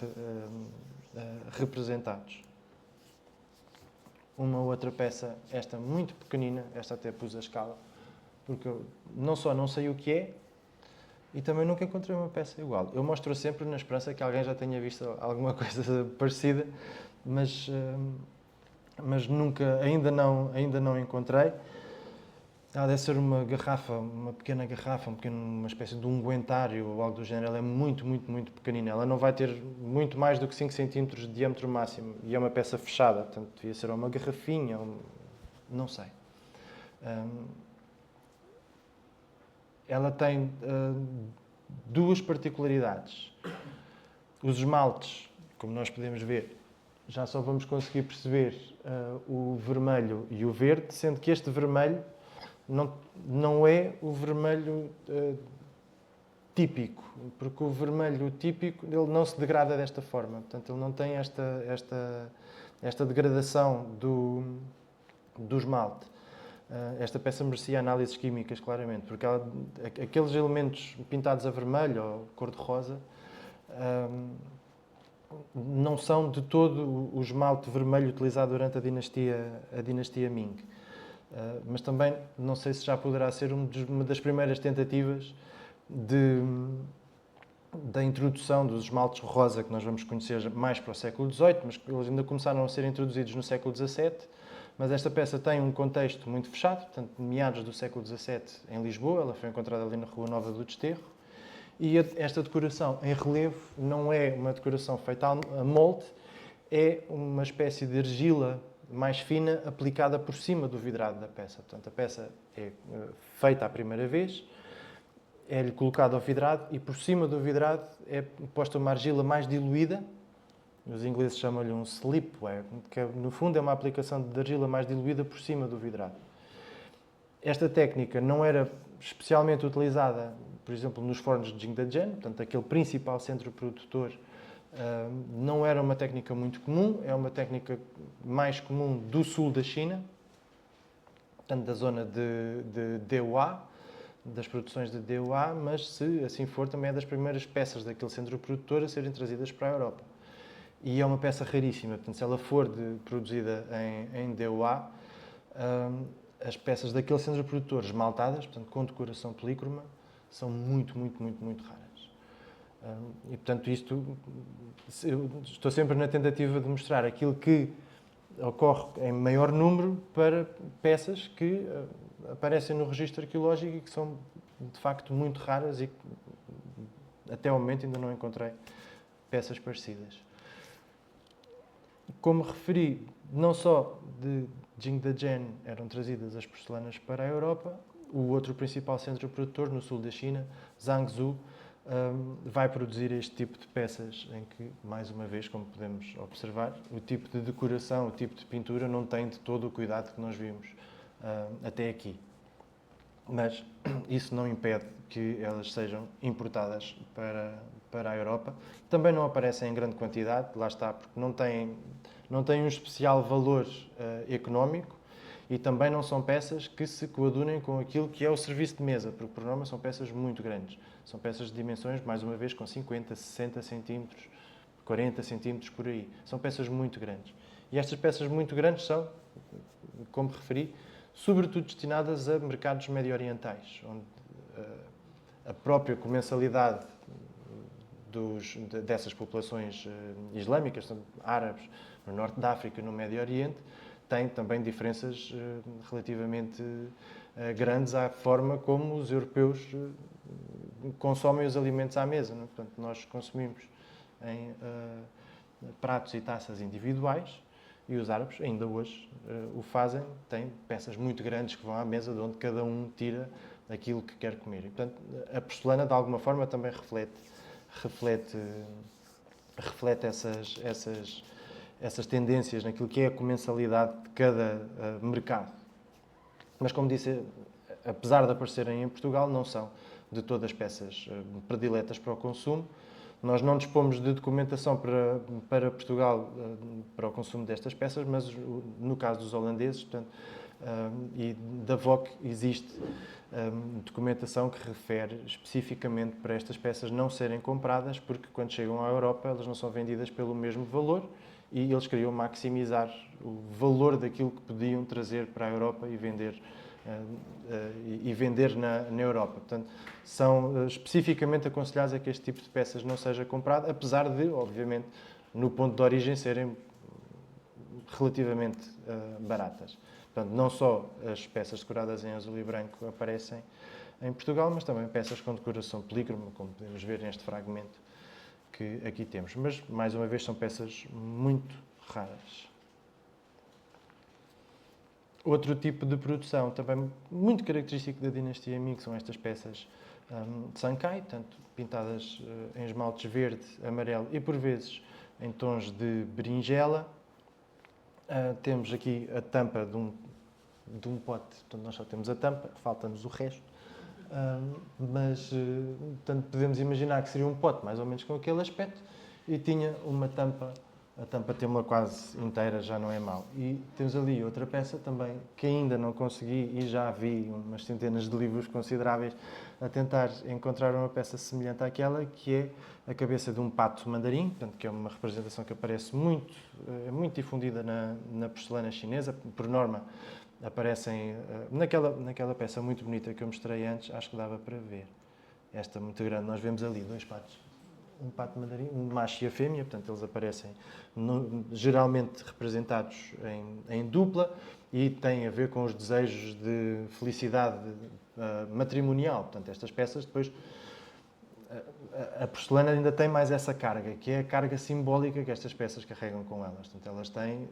representados. Uma outra peça, esta muito pequenina, esta até pus a escala, porque eu não só não sei o que é, e também nunca encontrei uma peça igual. Eu mostro sempre na esperança que alguém já tenha visto alguma coisa parecida, mas nunca, ainda não encontrei. Ela deve ser uma garrafa, uma pequena garrafa, uma espécie de ungüentário ou algo do género. Ela é muito, muito, muito pequenina. Ela não vai ter muito mais do que 5 cm de diâmetro máximo. E é uma peça fechada, portanto, devia ser uma garrafinha, não sei. Ela tem duas particularidades. Os esmaltes, como nós podemos ver, já só vamos conseguir perceber o vermelho e o verde, sendo que este vermelho não é o vermelho típico, porque o vermelho típico ele não se degrada desta forma. Portanto, ele não tem esta degradação do esmalte. Esta peça merecia análises químicas, claramente, porque aqueles elementos pintados a vermelho ou cor-de-rosa não são de todo o esmalte vermelho utilizado durante a dinastia Ming. Mas também não sei se já poderá ser uma das primeiras tentativas da introdução dos esmaltes rosa, que nós vamos conhecer mais para o século XVIII, mas eles ainda começaram a ser introduzidos no século XVII. Mas esta peça tem um contexto muito fechado, portanto, meados do século XVII em Lisboa, ela foi encontrada ali na Rua Nova do Desterro, e esta decoração em relevo não é uma decoração feita a molde, é uma espécie de argila mais fina aplicada por cima do vidrado da peça. Portanto, a peça é feita a primeira vez, é-lhe colocado ao vidrado e por cima do vidrado é posta uma argila mais diluída. Os ingleses chamam-lhe um slipware, que no fundo é uma aplicação de argila mais diluída por cima do vidrado. Esta técnica não era especialmente utilizada, por exemplo, nos fornos de Jingdezhen, portanto, aquele principal centro produtor, não era uma técnica muito comum, é uma técnica mais comum do sul da China, portanto, da zona de Dewa, das produções de Dewa, mas se assim for, também é das primeiras peças daquele centro produtor a serem trazidas para a Europa. E é uma peça raríssima, portanto, se ela for produzida em Dewa, as peças daquele centro produtor esmaltadas, portanto, com decoração polícroma, são muito, muito, muito, muito raras. E, portanto, eu estou sempre na tentativa de mostrar aquilo que ocorre em maior número para peças que aparecem no registro arqueológico e que são, de facto, muito raras e que, até ao momento, ainda não encontrei peças parecidas. Como referi, não só de Jingdezhen eram trazidas as porcelanas para a Europa, o outro principal centro produtor, no sul da China, Zhangzhou, vai produzir este tipo de peças em que, mais uma vez, como podemos observar, o tipo de decoração, o tipo de pintura não tem de todo o cuidado que nós vimos até aqui. Mas isso não impede que elas sejam importadas para a Europa. Também não aparecem em grande quantidade, lá está, porque não têm um especial valor económico e também não são peças que se coadunem com aquilo que é o serviço de mesa, porque por norma são peças muito grandes. São peças de dimensões, mais uma vez, com 50, 60 centímetros, 40 centímetros por aí. São peças muito grandes. E estas peças muito grandes são, como referi, sobretudo destinadas a mercados medio-orientais, onde a própria comensalidade dessas populações islâmicas, árabes, no norte da África, no Médio Oriente, tem também diferenças relativamente grandes à forma como os europeus consomem os alimentos à mesa. Não é? Portanto, nós consumimos em pratos e taças individuais e os árabes ainda hoje o fazem. Têm peças muito grandes que vão à mesa de onde cada um tira aquilo que quer comer. E, portanto, a porcelana, de alguma forma, também reflete essas tendências naquilo que é a comensalidade de cada mercado. Mas, como disse, apesar de aparecerem em Portugal, não são de todas peças prediletas para o consumo. Nós não dispomos de documentação para Portugal para o consumo destas peças, mas no caso dos holandeses, portanto, e da VOC, existe documentação que refere especificamente para estas peças não serem compradas, porque quando chegam à Europa elas não são vendidas pelo mesmo valor e eles queriam maximizar o valor daquilo que podiam trazer para a Europa e vender na Europa. Portanto, são especificamente aconselhados a que este tipo de peças não seja comprado, apesar de, obviamente, no ponto de origem serem relativamente baratas. Portanto, não só as peças decoradas em azul e branco aparecem em Portugal, mas também peças com decoração polícroma, como podemos ver neste fragmento que aqui temos. Mas, mais uma vez, são peças muito raras. Outro tipo de produção, também muito característico da dinastia Ming, são estas peças de Sankei, tanto pintadas em esmaltes verde, amarelo e, por vezes, em tons de berinjela. Temos aqui a tampa de um pote, portanto, nós só temos a tampa, falta-nos o resto. Portanto, podemos imaginar que seria um pote mais ou menos com aquele aspecto e tinha uma tampa. A tampa tem uma quase inteira, já não é mau. E temos ali outra peça também que ainda não consegui e já vi umas centenas de livros consideráveis a tentar encontrar uma peça semelhante àquela, que é a cabeça de um pato mandarim, portanto, que é uma representação que aparece muito difundida na porcelana chinesa. Por norma, aparecem naquela peça muito bonita que eu mostrei antes, acho que dava para ver. Esta muito grande, nós vemos ali dois patos. Um pato mandarim, um macho e a fêmea, portanto eles aparecem geralmente representados em dupla e têm a ver com os desejos de felicidade matrimonial. Portanto, estas peças depois, a porcelana ainda tem mais essa carga, que é a carga simbólica que estas peças carregam com elas. Portanto, elas têm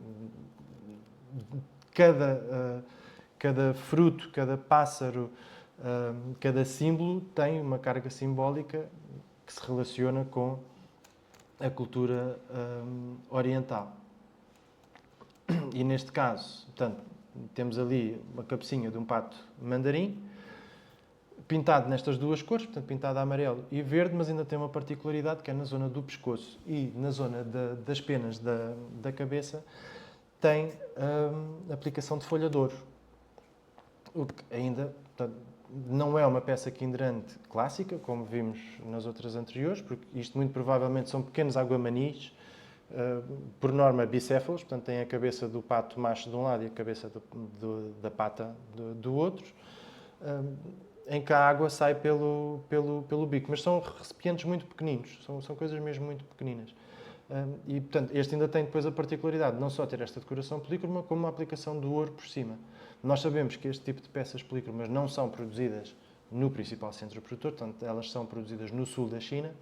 cada fruto, cada pássaro, cada símbolo tem uma carga simbólica que se relaciona com a cultura oriental. E neste caso, portanto, temos ali uma cabecinha de um pato mandarim, pintado nestas duas cores, portanto, pintado a amarelo e verde, mas ainda tem uma particularidade que é na zona do pescoço e na zona das penas da cabeça tem aplicação de folha de ouro. O que ainda... Portanto, não é uma peça quindrant clássica, como vimos nas outras anteriores, porque isto muito provavelmente são pequenos aguamanis, por norma bicéfalos, portanto têm a cabeça do pato macho de um lado e a cabeça da pata do outro, em que a água sai pelo bico. Mas são recipientes muito pequeninos, são coisas mesmo muito pequeninas. E, portanto, este ainda tem depois a particularidade de não só ter esta decoração polícroma, como uma aplicação do ouro por cima. Nós sabemos que este tipo de peças polícromas não são produzidas no principal centro produtor, portanto, elas são produzidas no sul da China,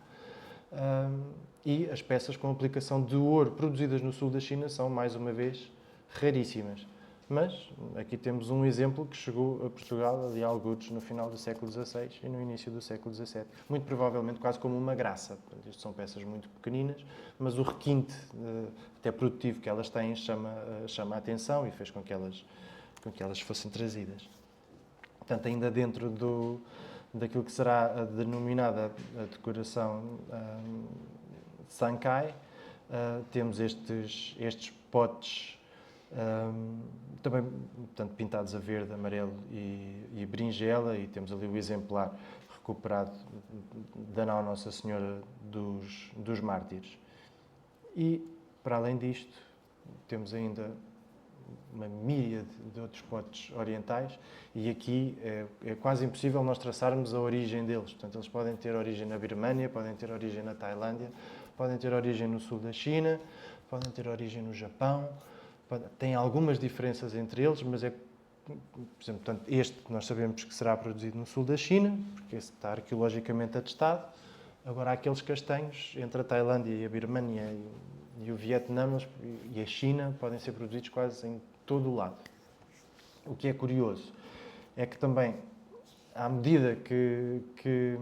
e as peças com aplicação de ouro produzidas no sul da China são, mais uma vez, raríssimas. Mas aqui temos um exemplo que chegou a Portugal, ali a algures, no final do século XVI e no início do século XVII. Muito provavelmente quase como uma graça. Portanto, isto são peças muito pequeninas, mas o requinte, até produtivo, que elas têm chama a atenção e fez com que elas fossem trazidas. Portanto, ainda dentro daquilo que será a denominada a decoração Sankei, temos estes potes também, portanto, pintados a verde, amarelo e berinjela, e temos ali o exemplar recuperado da nau Nossa Senhora dos Mártires. E, para além disto, temos ainda uma míríade de outros potes orientais, e aqui é quase impossível nós traçarmos a origem deles. Portanto, eles podem ter origem na Birmânia, podem ter origem na Tailândia, podem ter origem no sul da China, podem ter origem no Japão, têm algumas diferenças entre eles, mas por exemplo, portanto, este nós sabemos que será produzido no sul da China, porque esse está arqueologicamente atestado. Agora, há aqueles castanhos entre a Tailândia e a Birmânia e o Vietnã e a China podem ser produzidos quase em todo o lado. O que é curioso é que também, à medida que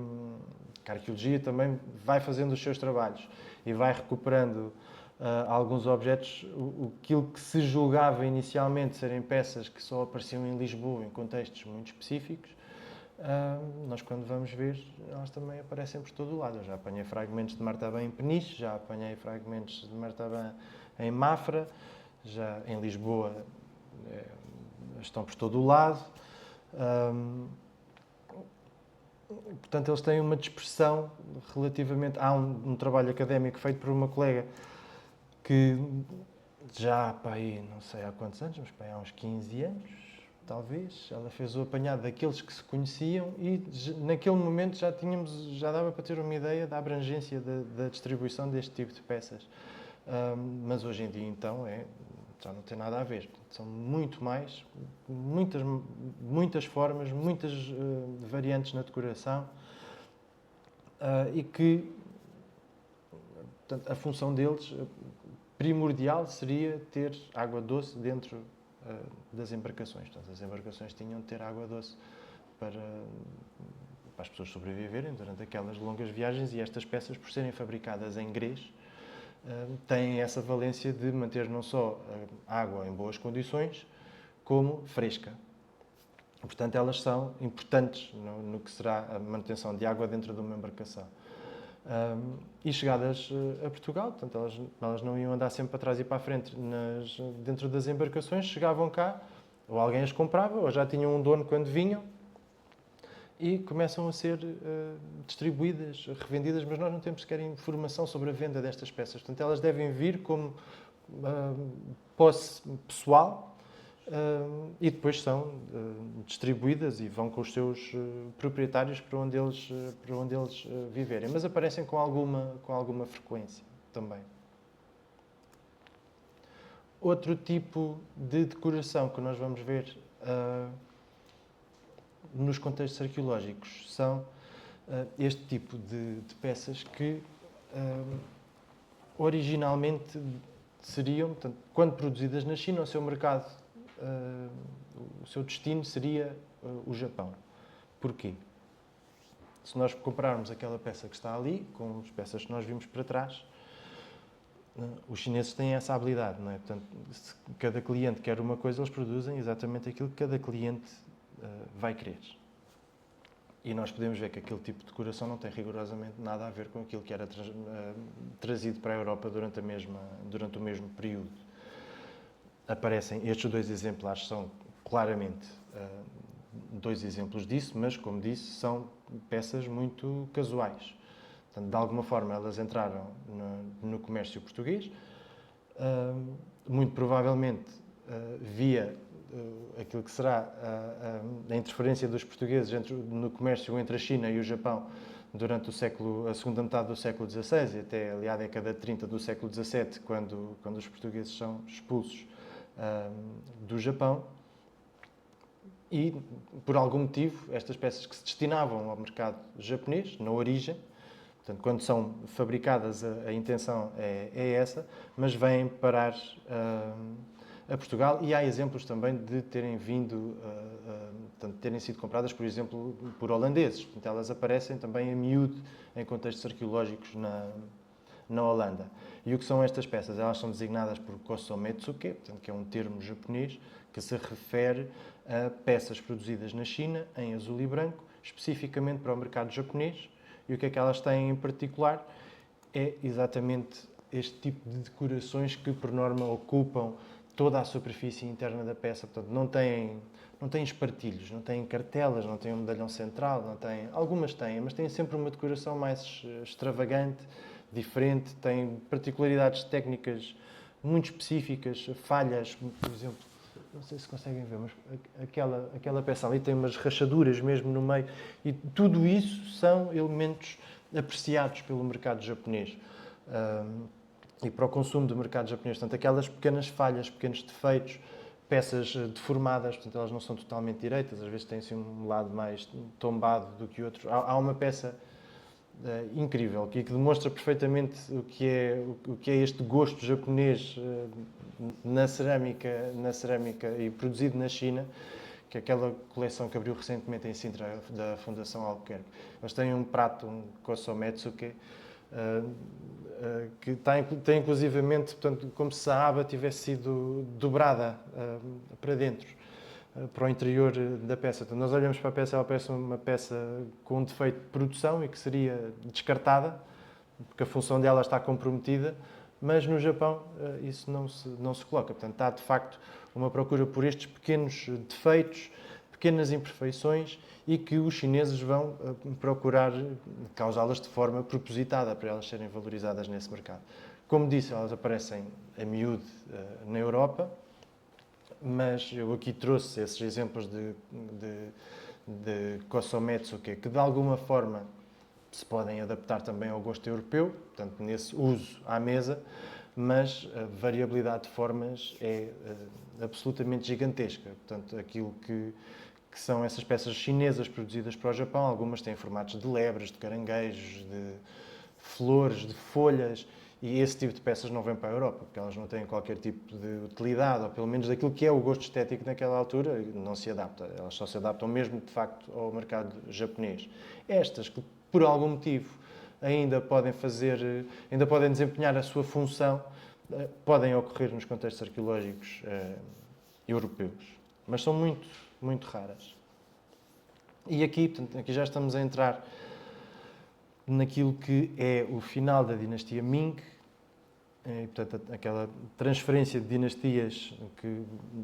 a arqueologia também vai fazendo os seus trabalhos e vai recuperando alguns objetos, aquilo que se julgava inicialmente serem peças que só apareciam em Lisboa, em contextos muito específicos, nós quando vamos ver, elas também aparecem por todo o lado. Eu já apanhei fragmentos de Martabã em Peniche, já apanhei fragmentos de Martabã em Mafra, já em Lisboa estão por todo o lado. Portanto, eles têm uma dispersão relativamente... Há um trabalho académico feito por uma colega que já, não sei há quantos anos, mas há uns 15 anos, talvez, ela fez o apanhado daqueles que se conheciam e naquele momento já dava para ter uma ideia da abrangência da distribuição deste tipo de peças. Mas hoje em dia, então, já não tem nada a ver. São muito mais, muitas formas, muitas variantes na decoração e que, portanto, a função deles primordial seria ter água doce dentro das embarcações. Portanto, as embarcações tinham de ter água doce para as pessoas sobreviverem durante aquelas longas viagens, e estas peças, por serem fabricadas em grés, têm essa valência de manter não só a água em boas condições, como fresca. Portanto, elas são importantes no que será a manutenção de água dentro de uma embarcação. E chegadas a Portugal, portanto, elas não iam andar sempre para trás e para a frente dentro das embarcações, chegavam cá, ou alguém as comprava, ou já tinham um dono quando vinham, e começam a ser distribuídas, revendidas, mas nós não temos sequer informação sobre a venda destas peças. Portanto, elas devem vir como posse pessoal e depois são distribuídas e vão com os seus proprietários para onde eles viverem. Mas aparecem com alguma frequência também. Outro tipo de decoração que nós vamos ver nos contextos arqueológicos são este tipo de peças que originalmente seriam, portanto, quando produzidas na China, o seu mercado, o seu destino seria o Japão. Porquê? Se nós comprarmos aquela peça que está ali, com as peças que nós vimos para trás, os chineses têm essa habilidade, não é? Portanto, se cada cliente quer uma coisa, eles produzem exatamente aquilo que cada cliente vai querer. E nós podemos ver que aquele tipo de decoração não tem rigorosamente nada a ver com aquilo que era trazido para a Europa durante o mesmo período. Aparecem estes dois exemplares, são claramente dois exemplos disso, mas, como disse, são peças muito casuais. Portanto, de alguma forma, elas entraram no comércio português, muito provavelmente via aquilo que será a interferência dos portugueses no comércio entre a China e o Japão durante a segunda metade do século XVI e até ali à década de 30 do século XVII, quando os portugueses são expulsos do Japão. E, por algum motivo, estas peças que se destinavam ao mercado japonês, na origem, portanto, quando são fabricadas, a intenção é essa, mas vêm parar a Portugal, e há exemplos também de terem vindo, portanto, terem sido compradas, por exemplo, por holandeses. Portanto, elas aparecem também a miúdo em contextos arqueológicos na Holanda. E o que são estas peças? Elas são designadas por Kosometsuke, portanto, que é um termo japonês que se refere a peças produzidas na China, em azul e branco, especificamente para o mercado japonês. E o que é que elas têm em particular? É exatamente este tipo de decorações que, por norma, ocupam toda a superfície interna da peça. Portanto, não têm espartilhos, não têm cartelas, não têm um medalhão central, algumas têm, mas têm sempre uma decoração mais extravagante, diferente, têm particularidades técnicas muito específicas, falhas, por exemplo, não sei se conseguem ver, mas aquela peça ali tem umas rachaduras mesmo no meio, e tudo isso são elementos apreciados pelo mercado japonês e para o consumo do mercado japonês. Portanto, aquelas pequenas falhas, pequenos defeitos, peças deformadas, portanto, elas não são totalmente direitas, às vezes tem-se um lado mais tombado do que outro. Há uma peça incrível, que demonstra perfeitamente o que é este gosto japonês na cerâmica e produzido na China, que é aquela coleção que abriu recentemente em Sintra, da Fundação Albuquerque. Eles têm um prato, um kosometsuke, que tem inclusivamente, portanto, como se a aba tivesse sido dobrada para dentro, para o interior da peça. Então, nós olhamos para a peça, ela parece uma peça com um defeito de produção e que seria descartada, porque a função dela está comprometida, mas no Japão isso não se coloca. Portanto, há de facto uma procura por estes pequenos defeitos, pequenas imperfeições, e que os chineses vão procurar causá-las de forma propositada para elas serem valorizadas nesse mercado. Como disse, elas aparecem a miúdo na Europa, mas eu aqui trouxe esses exemplos de kosometsuke que de alguma forma se podem adaptar também ao gosto europeu, portanto, nesse uso à mesa, mas a variabilidade de formas é absolutamente gigantesca. Portanto, aquilo que são essas peças chinesas produzidas para o Japão, algumas têm formatos de lebres, de caranguejos, de flores, de folhas, e esse tipo de peças não vem para a Europa, porque elas não têm qualquer tipo de utilidade, ou pelo menos daquilo que é o gosto estético naquela altura, não se adapta. Elas só se adaptam mesmo, de facto, ao mercado japonês. Estas, que por algum motivo ainda podem desempenhar a sua função, podem ocorrer nos contextos arqueológicos europeus, mas são muito, muito raras. E aqui, portanto, aqui já estamos a entrar naquilo que é o final da dinastia Ming, e, portanto, aquela transferência de dinastias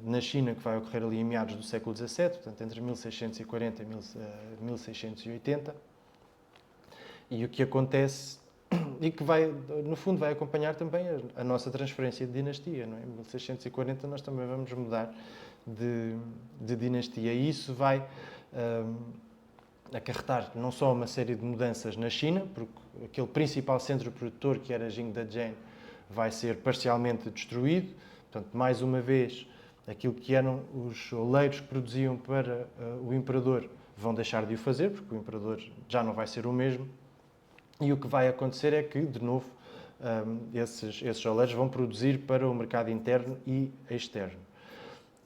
na China que vai ocorrer ali em meados do século XVII, portanto, entre 1640 e 1680. E o que acontece, e que vai, no fundo, vai acompanhar também a nossa transferência de dinastia, não é? Em 1640 nós também vamos mudar de dinastia, e isso vai acarretar não só uma série de mudanças na China, porque aquele principal centro produtor, que era Jingdezhen, vai ser parcialmente destruído. Portanto, mais uma vez, aquilo que eram os oleiros que produziam para o imperador vão deixar de o fazer, porque o imperador já não vai ser o mesmo. E o que vai acontecer é que, de novo, esses oleiros vão produzir para o mercado interno e externo.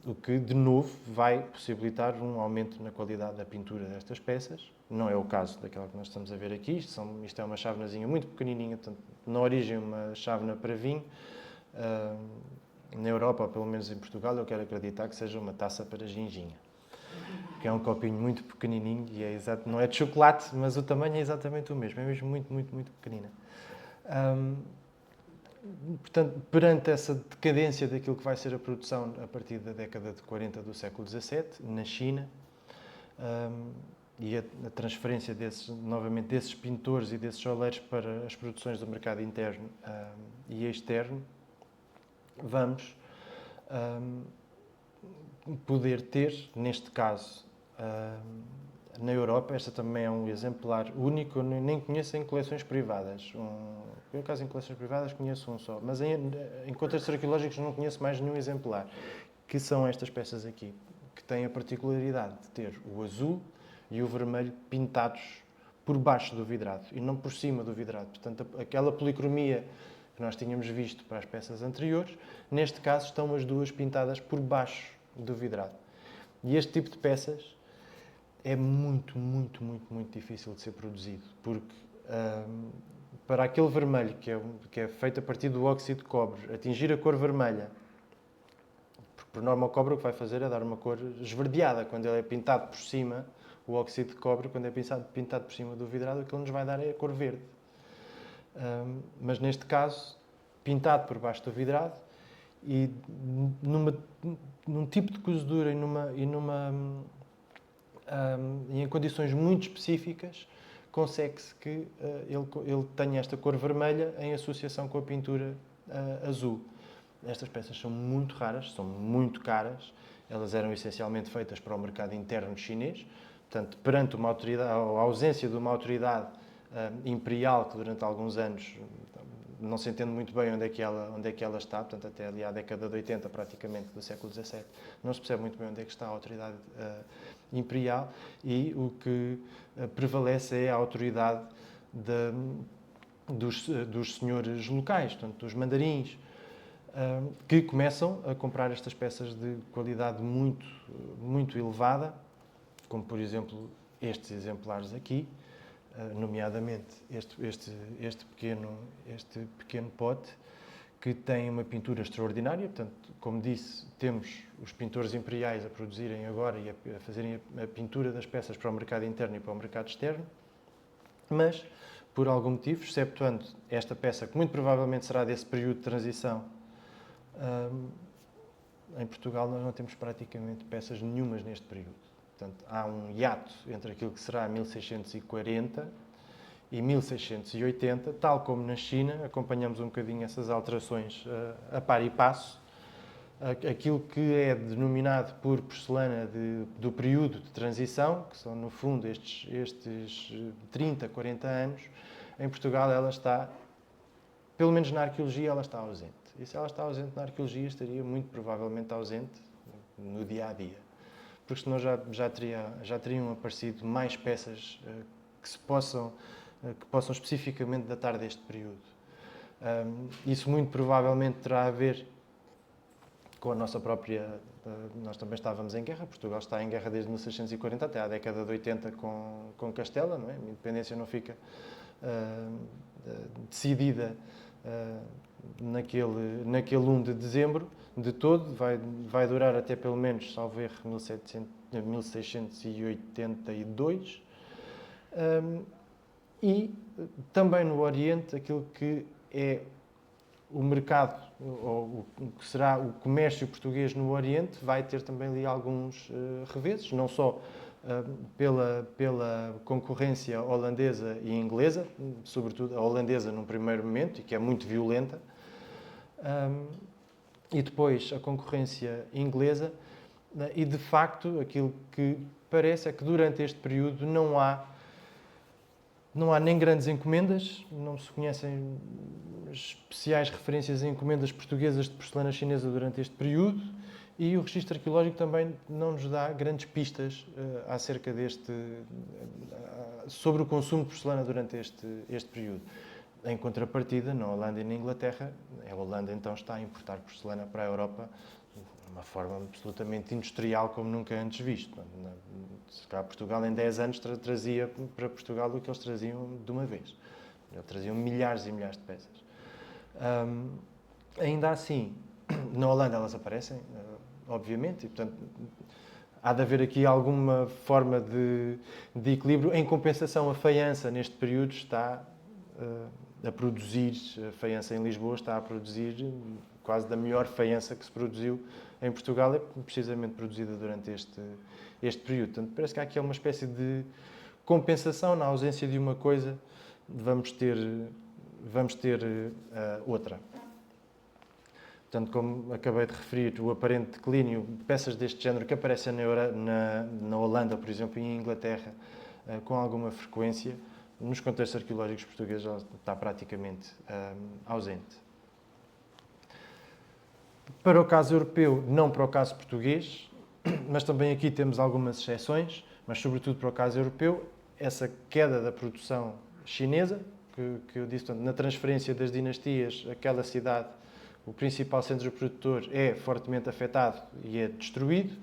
O que, de novo, vai possibilitar um aumento na qualidade da pintura destas peças. Não é o caso daquela que nós estamos a ver aqui. Isto é uma chávenazinha muito pequenininha, portanto, na origem uma chávena para vinho. Na Europa, ou pelo menos em Portugal, eu quero acreditar que seja uma taça para ginginha. Que é um copinho muito pequenininho e não é de chocolate, mas o tamanho é exatamente o mesmo. É mesmo muito, muito, muito pequenina. Portanto, perante essa decadência daquilo que vai ser a produção a partir da década de 40 do século XVII, na China, e a transferência novamente desses pintores e desses oleiros para as produções do mercado interno e externo, vamos poder ter, neste caso, na Europa, esta também é um exemplar único, eu nem conheço em coleções privadas. Por acaso, em coleções privadas conheço um só, mas em contextos arqueológicos não conheço mais nenhum exemplar, que são estas peças aqui, que têm a particularidade de ter o azul e o vermelho pintados por baixo do vidrado e não por cima do vidrado. Portanto, aquela policromia que nós tínhamos visto para as peças anteriores, neste caso estão as duas pintadas por baixo do vidrado. E este tipo de peças é muito, muito, muito, muito difícil de ser produzido, porque para aquele vermelho que é feito a partir do óxido de cobre, atingir a cor vermelha, porque por norma o cobre o que vai fazer é dar uma cor esverdeada. Quando ele é pintado por cima, o óxido de cobre, quando é pintado por cima do vidrado, o que ele nos vai dar é a cor verde. Mas neste caso, pintado por baixo do vidrado e num tipo de cozedura e em condições muito específicas, consegue-se que ele tenha esta cor vermelha em associação com a pintura azul. Estas peças são muito raras, são muito caras, elas eram essencialmente feitas para o mercado interno chinês, portanto, perante uma autoridade, a ausência de uma autoridade imperial que durante alguns anos não se entende muito bem onde é que ela está, portanto, até ali à década de 80, praticamente, do século XVII, não se percebe muito bem onde é que está a autoridade imperial, e o que prevalece é a autoridade dos senhores locais, portanto, dos mandarins, que começam a comprar estas peças de qualidade muito, muito elevada, como, por exemplo, estes exemplares aqui, nomeadamente este pequeno pote, que tem uma pintura extraordinária. Portanto, como disse, temos os pintores imperiais a produzirem agora e a fazerem a pintura das peças para o mercado interno e para o mercado externo, mas, por algum motivo, exceptuando esta peça, que muito provavelmente será desse período de transição, em Portugal nós não temos praticamente peças nenhumas neste período. Portanto, há um hiato entre aquilo que será 1640 e 1680, tal como na China, acompanhamos um bocadinho essas alterações a par e passo. Aquilo que é denominado por porcelana do período de transição, que são, no fundo, estes 30, 40 anos, em Portugal ela está, pelo menos na arqueologia, ela está ausente. E se ela está ausente na arqueologia, estaria muito provavelmente ausente no dia-a-dia. Porque senão já teriam aparecido mais peças que possam especificamente datar deste período. Isso muito provavelmente terá a ver com a nossa própria... Nós também estávamos em guerra, Portugal está em guerra desde 1640 até à década de 80 com Castela, não é? A independência não fica decidida naquele 1 de dezembro de todo, vai durar até pelo menos, salvo erro, 1682. E também no Oriente, aquilo que é o mercado, ou o que será o comércio português no Oriente, vai ter também ali alguns reveses, não só pela concorrência holandesa e inglesa, sobretudo a holandesa num primeiro momento, e que é muito violenta, e depois a concorrência inglesa, e de facto aquilo que parece é que durante este período não há nem grandes encomendas, não se conhecem especiais referências a encomendas portuguesas de porcelana chinesa durante este período, e o registro arqueológico também não nos dá grandes pistas acerca sobre o consumo de porcelana durante este período. Em contrapartida, na Holanda e na Inglaterra, a Holanda então está a importar porcelana para a Europa de uma forma absolutamente industrial, como nunca antes visto. Se cá Portugal em 10 anos trazia para Portugal o que eles traziam de uma vez. Eles traziam milhares e milhares de peças. Ainda assim, na Holanda elas aparecem, obviamente, e portanto há de haver aqui alguma forma de equilíbrio. Em compensação, a faiança neste período está a produzir, a faiança em Lisboa está a produzir quase da melhor faiança que se produziu em Portugal, é precisamente produzida durante este período. Portanto, parece que há aqui uma espécie de compensação. Na ausência de uma coisa, vamos ter outra. Portanto, como acabei de referir, o aparente declínio de peças deste género que aparecem na Holanda, por exemplo, e em Inglaterra, com alguma frequência, nos contextos arqueológicos portugueses já está praticamente ausente. Para o caso europeu, não para o caso português, mas também aqui temos algumas exceções, mas sobretudo para o caso europeu, essa queda da produção chinesa, que eu disse, portanto, na transferência das dinastias, aquela cidade, o principal centro produtor, é fortemente afetado e é destruído,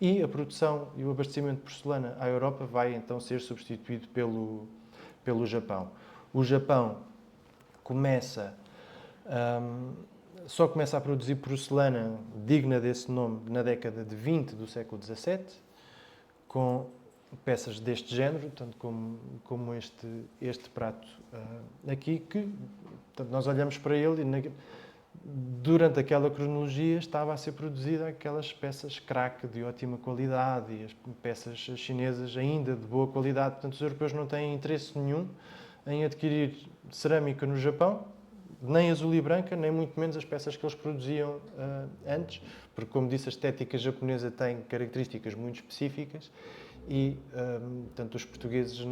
e a produção e o abastecimento de porcelana à Europa vai então ser substituído pelo Japão. O Japão só começa a produzir porcelana digna desse nome na década de 20 do século XVII, com peças deste género, tanto como este prato aqui, que portanto, nós olhamos para ele e durante aquela cronologia estava a ser produzida aquelas peças crack de ótima qualidade e as peças chinesas ainda de boa qualidade. Portanto, os europeus não têm interesse nenhum em adquirir cerâmica no Japão, nem azul e branca, nem muito menos as peças que eles produziam antes, porque, como disse, a estética japonesa tem características muito específicas e, tanto os portugueses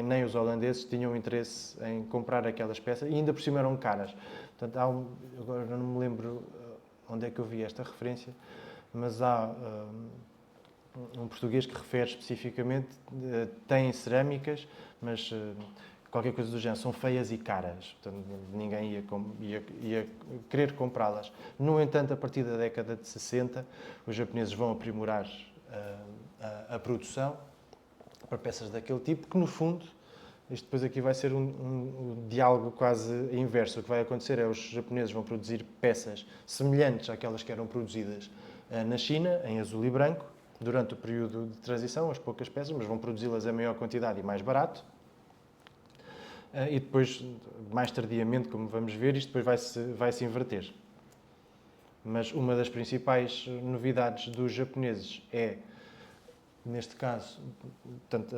nem os holandeses tinham interesse em comprar aquelas peças e ainda por cima eram caras. Portanto, agora não me lembro onde é que eu vi esta referência, mas há um português que refere especificamente, tem cerâmicas, mas qualquer coisa do género, são feias e caras, portanto ninguém ia querer comprá-las. No entanto, a partir da década de 60, os japoneses vão aprimorar a produção para peças daquele tipo, que no fundo, isto depois aqui vai ser um diálogo quase inverso. O que vai acontecer é os japoneses vão produzir peças semelhantes àquelas que eram produzidas na China, em azul e branco, durante o período de transição, as poucas peças, mas vão produzi-las em maior quantidade e mais barato. E depois, mais tardiamente, como vamos ver, isto depois vai-se inverter. Mas uma das principais novidades dos japoneses é, neste caso, portanto,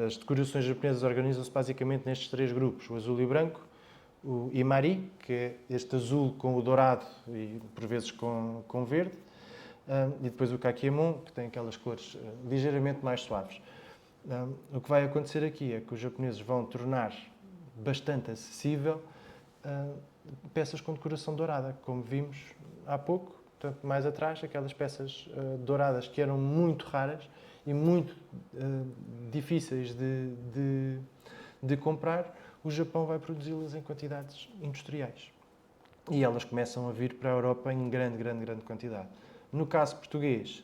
as decorações japonesas organizam-se basicamente nestes três grupos: o azul e branco, o imari, que é este azul com o dourado e por vezes com verde, e depois o kakemon, que tem aquelas cores ligeiramente mais suaves. O que vai acontecer aqui é que os japoneses vão tornar bastante acessível peças com decoração dourada, como vimos há pouco, portanto, mais atrás, aquelas peças douradas que eram muito raras e muito difíceis de comprar, o Japão vai produzi-las em quantidades industriais. E elas começam a vir para a Europa em grande quantidade. No caso português,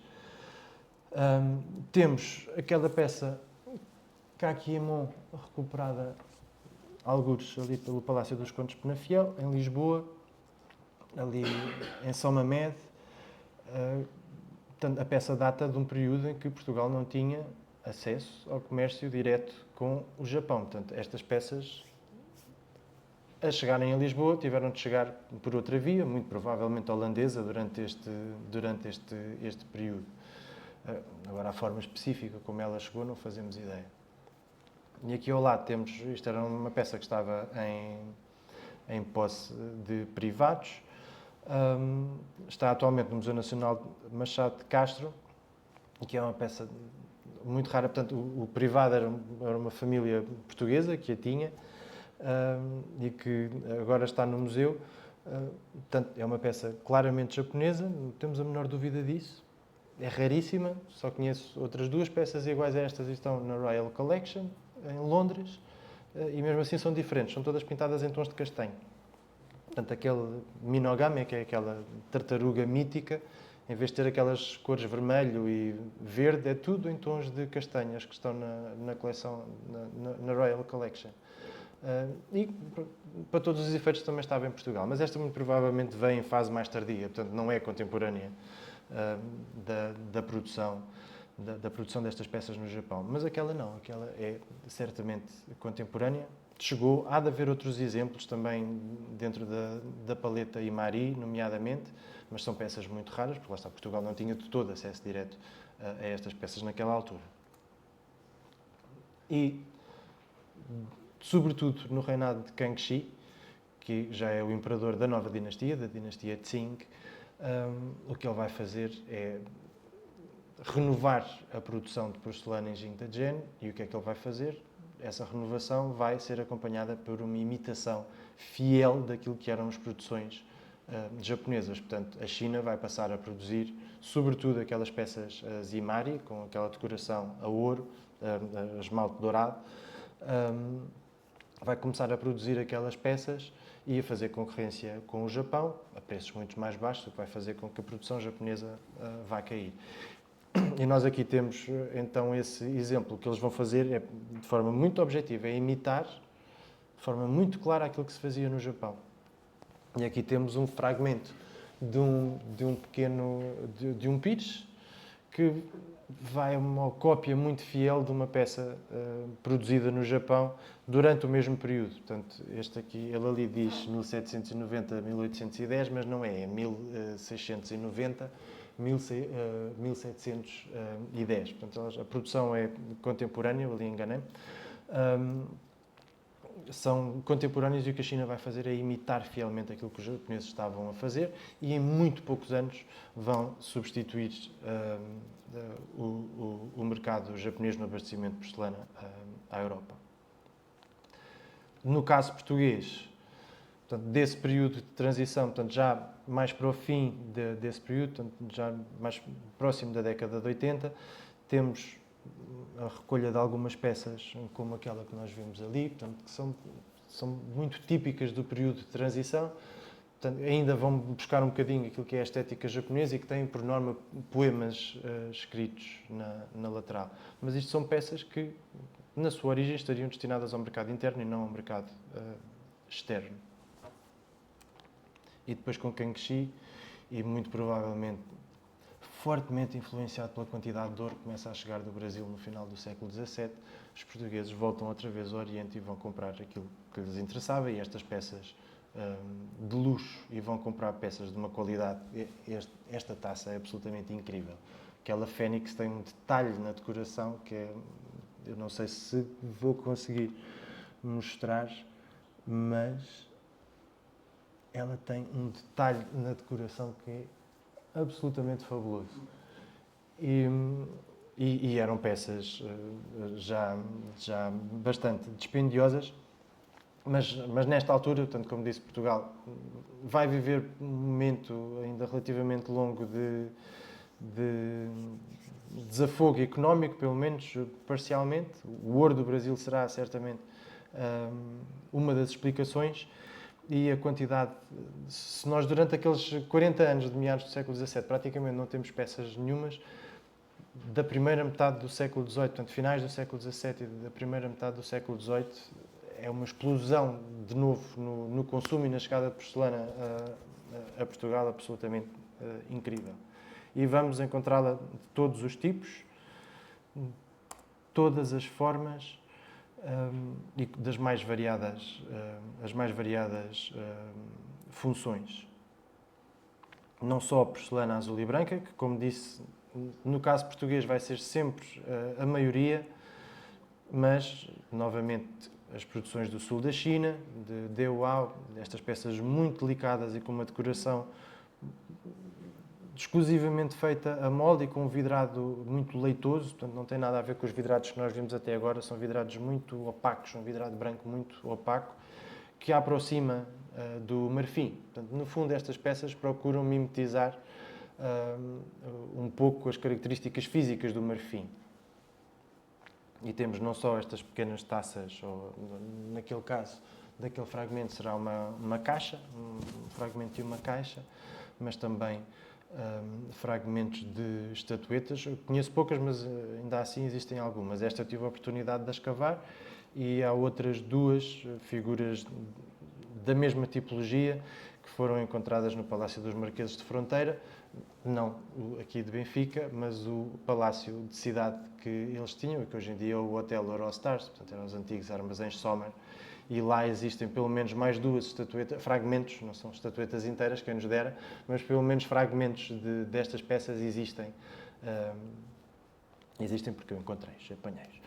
temos aquela peça Kakemon recuperada algures ali pelo Palácio dos Condes de Penafiel, em Lisboa, ali em São Mamede. A peça data de um período em que Portugal não tinha acesso ao comércio direto com o Japão. Portanto, estas peças, a chegarem a Lisboa, tiveram de chegar por outra via, muito provavelmente holandesa, durante este período. Agora, a forma específica como ela chegou, não fazemos ideia. E aqui ao lado temos, isto era uma peça que estava em posse de privados, está atualmente no Museu Nacional de Machado de Castro, que é uma peça muito rara. Portanto, o privado era uma família portuguesa que a tinha, e que agora está no museu. Portanto, é uma peça claramente japonesa, não temos a menor dúvida disso. É raríssima, só conheço outras duas peças iguais a estas e estão na Royal Collection, em Londres, e mesmo assim são diferentes, são todas pintadas em tons de castanho. Portanto, aquele Minogame, que é aquela tartaruga mítica, em vez de ter aquelas cores vermelho e verde, é tudo em tons de castanhas que estão na coleção, na Royal Collection. E para todos os efeitos também estava em Portugal, mas esta muito provavelmente vem em fase mais tardia, portanto não é contemporânea da produção destas peças no Japão. Mas aquela não, aquela é certamente contemporânea. Há de haver outros exemplos também dentro da paleta Imari, nomeadamente, mas são peças muito raras, porque lá está, Portugal não tinha de todo acesso direto a estas peças naquela altura. E, sobretudo no reinado de Kangxi, que já é o imperador da nova dinastia, da dinastia Qing, o que ele vai fazer é renovar a produção de porcelana em Jingdezhen. E o que é que ele vai fazer? Essa renovação vai ser acompanhada por uma imitação fiel daquilo que eram as produções japonesas. Portanto, a China vai passar a produzir, sobretudo, aquelas peças Imari, com aquela decoração a ouro, a esmalte dourado. Vai começar a produzir aquelas peças e a fazer concorrência com o Japão, a preços muito mais baixos, o que vai fazer com que a produção japonesa vá cair. E nós aqui temos, então, esse exemplo. O que eles vão fazer é, de forma muito objetiva, é imitar, de forma muito clara, aquilo que se fazia no Japão. E aqui temos um fragmento de um pires, que vai uma cópia muito fiel de uma peça produzida no Japão durante o mesmo período. Portanto, este aqui, ele ali diz 1790 a 1810, mas não é 1690 1710. Portanto, a produção é contemporânea, ali enganei-me. são contemporâneos e o que a China vai fazer é imitar fielmente aquilo que os japoneses estavam a fazer e em muito poucos anos vão substituir o mercado japonês no abastecimento de porcelana à Europa. No caso português, portanto, desse período de transição, portanto, já mais para o fim desse período, portanto, já mais próximo da década de 80, temos a recolha de algumas peças, como aquela que nós vemos ali, portanto, que são muito típicas do período de transição. Portanto, ainda vão buscar um bocadinho aquilo que é a estética japonesa e que têm, por norma, poemas escritos na lateral. Mas isto são peças que, na sua origem, estariam destinadas ao mercado interno e não ao mercado externo. E depois com Kangxi, e muito provavelmente fortemente influenciado pela quantidade de ouro que começa a chegar do Brasil no final do século XVII, os portugueses voltam outra vez ao Oriente e vão comprar aquilo que lhes interessava e estas peças de luxo, e vão comprar peças de uma qualidade. Esta taça é absolutamente incrível. Aquela Fênix tem um detalhe na decoração que é, eu não sei se vou conseguir mostrar, mas ela tem um detalhe na decoração que é absolutamente fabuloso. E eram peças já bastante dispendiosas, mas nesta altura, portanto, como disse, Portugal vai viver um momento ainda relativamente longo de desafogo económico, pelo menos parcialmente. O ouro do Brasil será certamente uma das explicações. E a quantidade, se nós durante aqueles 40 anos de meados do século XVII praticamente não temos peças nenhumas, da primeira metade do século XVIII, portanto finais do século XVII e da primeira metade do século XVIII, é uma explosão de novo no consumo e na chegada de porcelana a Portugal absolutamente incrível. E vamos encontrá-la de todos os tipos, todas as formas, e das mais variadas, funções. Não só a porcelana azul e branca, que, como disse, no caso português vai ser sempre a maioria, mas, novamente, as produções do sul da China, de Deuhao, estas peças muito delicadas e com uma decoração exclusivamente feita a molde e com um vidrado muito leitoso, portanto não tem nada a ver com os vidrados que nós vimos até agora, são vidrados muito opacos, um vidrado branco muito opaco, que a aproxima do marfim. Portanto, no fundo, estas peças procuram mimetizar um pouco as características físicas do marfim. E temos não só estas pequenas taças, ou naquele caso, daquele fragmento será uma caixa, um fragmento de uma caixa, mas também fragmentos de estatuetas. Eu conheço poucas, mas ainda assim existem algumas. Esta eu tive a oportunidade de as cavar e há outras duas figuras da mesma tipologia que foram encontradas no Palácio dos Marqueses de Fronteira, não aqui de Benfica, mas o palácio de cidade que eles tinham, e que hoje em dia é o Hotel Eurostars, portanto eram os antigos armazéns Sommer, e lá existem pelo menos mais duas estatuetas, fragmentos, não são estatuetas inteiras, quem nos dera, mas pelo menos fragmentos destas peças existem. Existem porque eu encontrei-os, apanhei-os.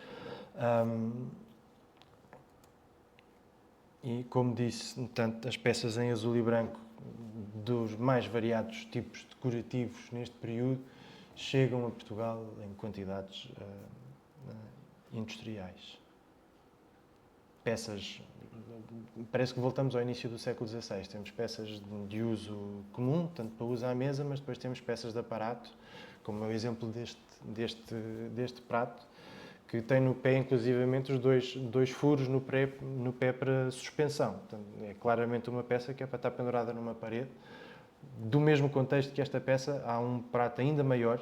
E, como disse, tanto as peças em azul e branco dos mais variados tipos decorativos neste período chegam a Portugal em quantidades industriais. Peças, parece que voltamos ao início do século XVI. Temos peças de uso comum, tanto para uso à mesa, mas depois temos peças de aparato, como é o exemplo deste prato, que tem no pé, inclusivamente, os dois furos no pé para suspensão. Portanto, é claramente uma peça que é para estar pendurada numa parede. Do mesmo contexto que esta peça, há um prato ainda maior,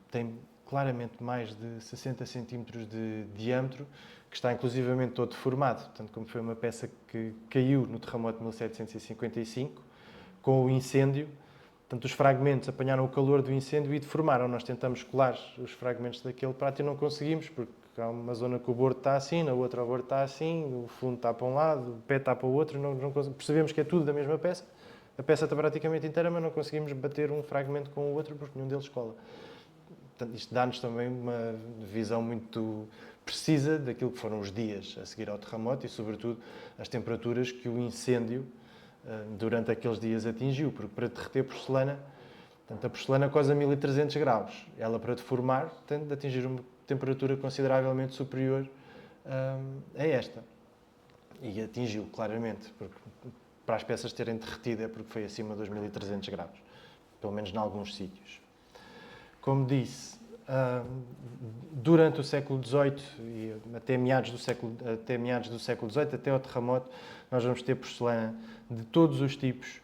tem claramente mais de 60 centímetros de diâmetro, que está inclusivamente todo deformado. Portanto, como foi uma peça que caiu no terremoto de 1755, com o incêndio, portanto, os fragmentos apanharam o calor do incêndio e deformaram. Nós tentamos colar os fragmentos daquele prato e não conseguimos, porque há uma zona que o bordo está assim, na outra o bordo está assim, o fundo está para um lado, o pé está para o outro, não percebemos que é tudo da mesma peça. A peça está praticamente inteira, mas não conseguimos bater um fragmento com o outro porque nenhum deles cola. Portanto, isto dá-nos também uma visão muito precisa daquilo que foram os dias a seguir ao terremoto e, sobretudo, as temperaturas que o incêndio durante aqueles dias atingiu, porque para derreter porcelana, portanto, a porcelana coza 1300 graus. Ela, para deformar, tem de atingir uma temperatura consideravelmente superior a esta. E atingiu, claramente, porque para as peças terem derretido é porque foi acima dos 1300 graus, pelo menos em alguns sítios. Como disse, durante o século XVIII e até meados do século XVIII, até ao terremoto, nós vamos ter porcelana de todos os tipos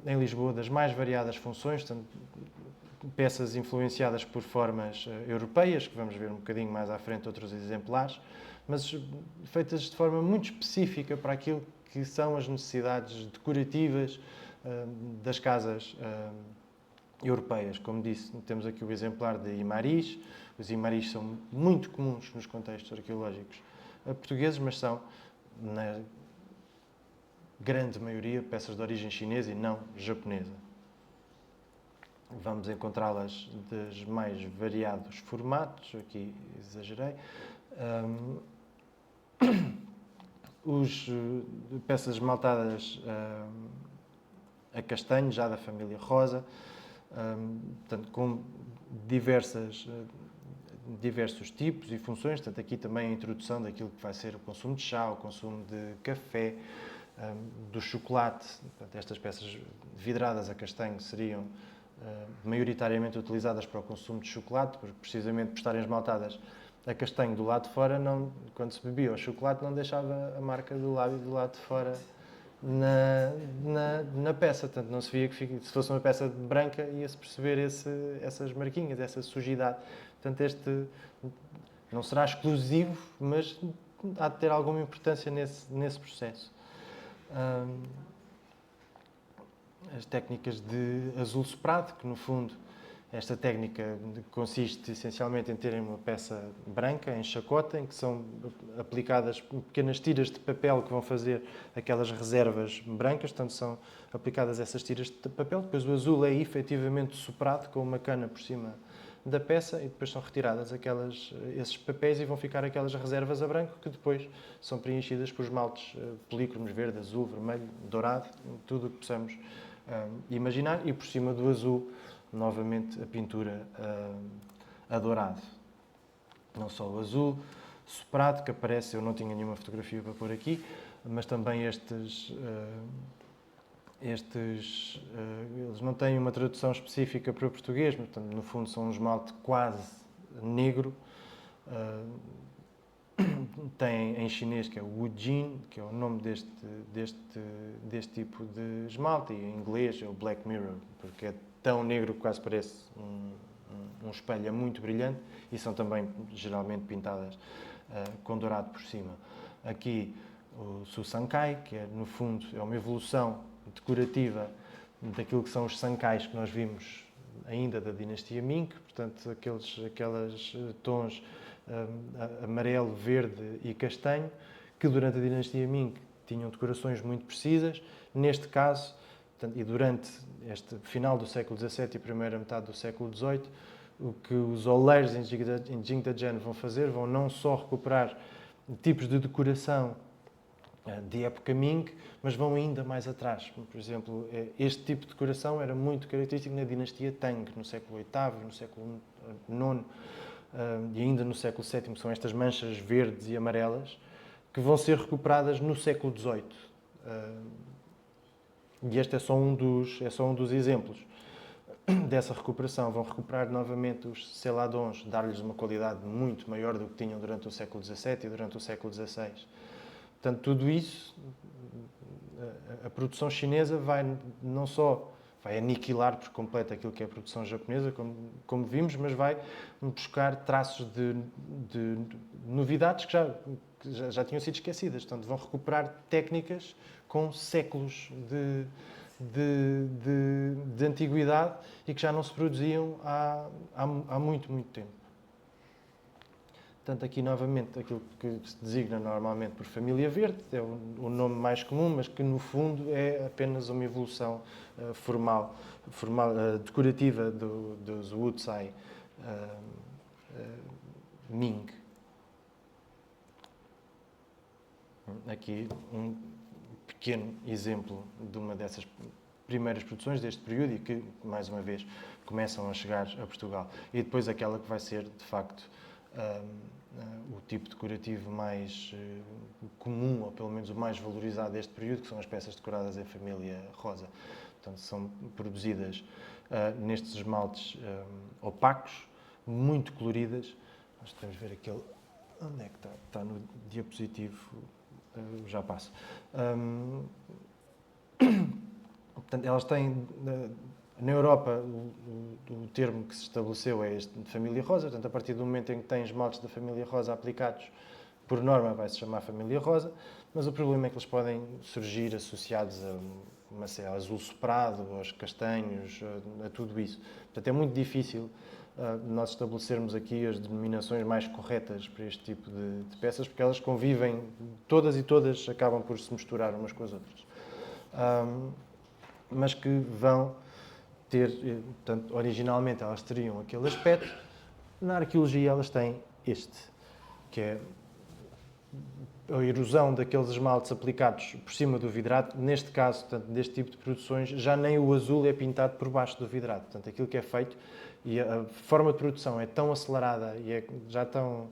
em Lisboa, das mais variadas funções, tanto peças influenciadas por formas europeias, que vamos ver um bocadinho mais à frente outros exemplares, mas feitas de forma muito específica para aquilo que são as necessidades decorativas das casas europeias. Como disse, temos aqui o exemplar de Imaris. Os Imaris são muito comuns nos contextos arqueológicos portugueses, mas são, na grande maioria, peças de origem chinesa e não japonesa. Vamos encontrá-las dos mais variados formatos, aqui exagerei. Peças esmaltadas a castanho, já da família rosa, portanto, com diversos tipos e funções. Portanto, aqui também a introdução daquilo que vai ser o consumo de chá, o consumo de café, do chocolate. Portanto, estas peças vidradas a castanho seriam maioritariamente utilizadas para o consumo de chocolate, porque precisamente por estarem esmaltadas a castanho do lado de fora, quando se bebia o chocolate, não deixava a marca do lábio do lado de fora na peça. Portanto, não se via que se fosse uma peça branca, ia-se perceber essas marquinhas, essa sujidade. Portanto, este não será exclusivo, mas há de ter alguma importância nesse processo. As técnicas de azul soprado, que no fundo esta técnica consiste essencialmente em terem uma peça branca em chacota, em que são aplicadas pequenas tiras de papel que vão fazer aquelas reservas brancas, portanto são aplicadas essas tiras de papel, depois o azul é efetivamente soprado com uma cana por cima da peça e depois são retiradas esses papéis e vão ficar aquelas reservas a branco que depois são preenchidas por esmaltes polícromos verde, azul, vermelho, dourado, tudo o que possamos imaginar, e por cima do azul novamente a pintura a dourado. Não só o azul soprado que aparece, eu não tinha nenhuma fotografia para pôr aqui, mas também eles não têm uma tradução específica para o português, mas portanto, no fundo são um esmalte quase negro. Tem em chinês, que é o Wujin, que é o nome deste tipo de esmalte, e em inglês é o Black Mirror, porque é tão negro que quase parece um espelho, é muito brilhante, e são também geralmente pintadas com dourado por cima. Aqui o Susankai, que é, no fundo, é uma evolução decorativa daquilo que são os sankais que nós vimos ainda da dinastia Ming, portanto, aqueles tons amarelo, verde e castanho, que durante a dinastia Ming tinham decorações muito precisas. Neste caso, e durante este final do século XVII e primeira metade do século XVIII, o que os oleiros em Jingdezhen vão fazer, vão não só recuperar tipos de decoração de época Ming, mas vão ainda mais atrás. Por exemplo, este tipo de decoração era muito característico na dinastia Tang, no século VIII, no século IX e ainda no século VII. São estas manchas verdes e amarelas que vão ser recuperadas no século XVIII. E este é só um dos exemplos dessa recuperação. Vão recuperar novamente os celadons, dar-lhes uma qualidade muito maior do que tinham durante o século XVII e durante o século XVI. Portanto, tudo isso, a produção chinesa não só vai aniquilar por completo aquilo que é a produção japonesa, como vimos, mas vai buscar traços de novidades que já tinham sido esquecidas. Portanto, vão recuperar técnicas com séculos de antiguidade e que já não se produziam há muito, muito tempo. Portanto, aqui novamente aquilo que se designa normalmente por família verde, é o nome mais comum, mas que no fundo é apenas uma evolução formal, decorativa dos Wucai Ming. Aqui um pequeno exemplo de uma dessas primeiras produções deste período e que, mais uma vez, começam a chegar a Portugal. E depois aquela que vai ser, de facto, o tipo decorativo mais comum, ou pelo menos o mais valorizado deste período, que são as peças decoradas em família rosa. Portanto, são produzidas nestes esmaltes opacos, muito coloridas. Nós podemos ver aquele... Onde é que está? Está no diapositivo, já passo. Portanto, elas têm... Na Europa, o termo que se estabeleceu é este de família rosa. Portanto, a partir do momento em que tem esmaltes da família rosa aplicados, por norma vai-se chamar família rosa, mas o problema é que eles podem surgir associados a azul soprado, aos castanhos, a tudo isso. Portanto, é muito difícil nós estabelecermos aqui as denominações mais corretas para este tipo de peças, porque elas convivem, todas e todas acabam por se misturar umas com as outras. Mas que vão ter, portanto, originalmente elas teriam aquele aspecto, na arqueologia elas têm este, que é a erosão daqueles esmaltes aplicados por cima do vidrado. Neste caso, portanto, deste tipo de produções, já nem o azul é pintado por baixo do vidrado. Portanto, aquilo que é feito, e a forma de produção é tão acelerada e é já tão...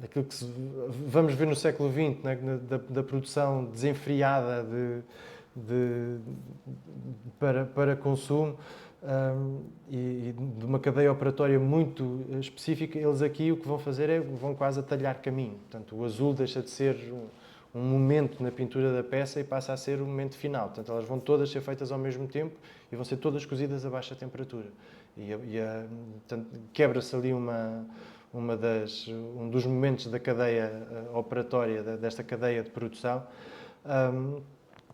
aquilo que vamos ver no século XX, né, da produção desenfreada para consumo, e de uma cadeia operatória muito específica, eles aqui o que vão fazer é vão quase a talhar caminho. Portanto, o azul deixa de ser um momento na pintura da peça e passa a ser o momento final. Portanto, elas vão todas ser feitas ao mesmo tempo e vão ser todas cozidas a baixa temperatura. Portanto, quebra-se ali um dos momentos da cadeia operatória, desta cadeia de produção.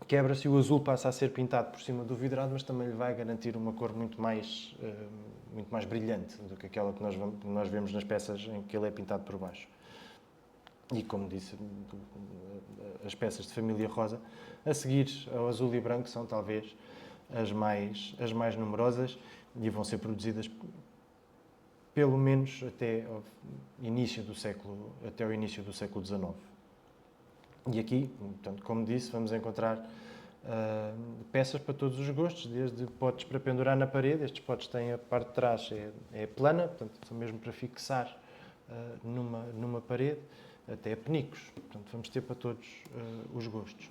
Quebra-se e o azul passa a ser pintado por cima do vidrado, mas também lhe vai garantir uma cor muito mais brilhante do que aquela que nós vemos nas peças em que ele é pintado por baixo. E, como disse, as peças de família rosa, a seguir ao azul e branco, são talvez as mais numerosas e vão ser produzidas pelo menos até o início do século XIX. E aqui, portanto, como disse, vamos encontrar peças para todos os gostos, desde potes para pendurar na parede. Estes potes têm a parte de trás é plana, portanto, são mesmo para fixar numa parede, até penicos. Portanto, vamos ter para todos os gostos.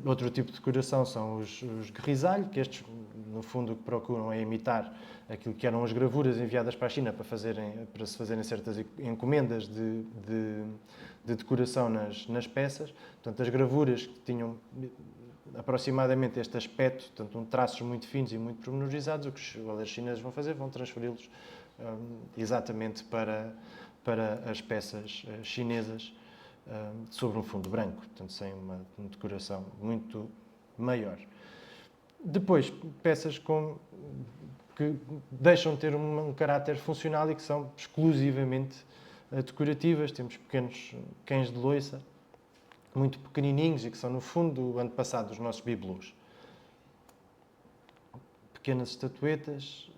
Outro tipo de decoração são os grisalho, que estes, no fundo, o que procuram é imitar aquilo que eram as gravuras enviadas para a China para se fazerem certas encomendas de decoração nas peças. Portanto, as gravuras que tinham aproximadamente este aspecto, portanto, traços muito finos e muito pormenorizados, o que os modelos chineses vão fazer, vão transferi-los exatamente para as peças chinesas, sobre um fundo branco, portanto, sem uma decoração muito maior. Depois, peças que deixam de ter um caráter funcional e que são exclusivamente decorativas. Temos pequenos cães de loiça, muito pequenininhos e que são, no fundo, o antepassado dos nossos bibelôs. Pequenas estatuetas,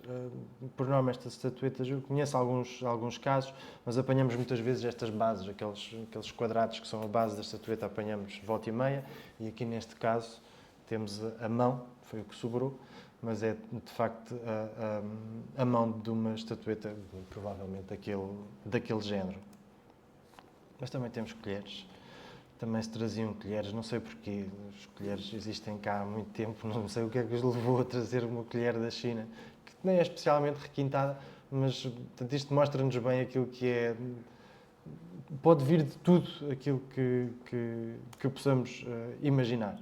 por norma estas estatuetas, eu conheço alguns casos, mas apanhamos muitas vezes estas bases, aqueles quadrados que são a base da estatueta, apanhamos volta e meia, e aqui neste caso temos a mão, foi o que sobrou, mas é de facto a mão de uma estatueta, provavelmente daquele género. Mas também temos colheres. Também se traziam colheres, não sei porquê, as colheres existem cá há muito tempo, não sei o que é que os levou a trazer uma colher da China, que nem é especialmente requintada, mas portanto, isto mostra-nos bem aquilo que é... Pode vir de tudo aquilo que possamos imaginar.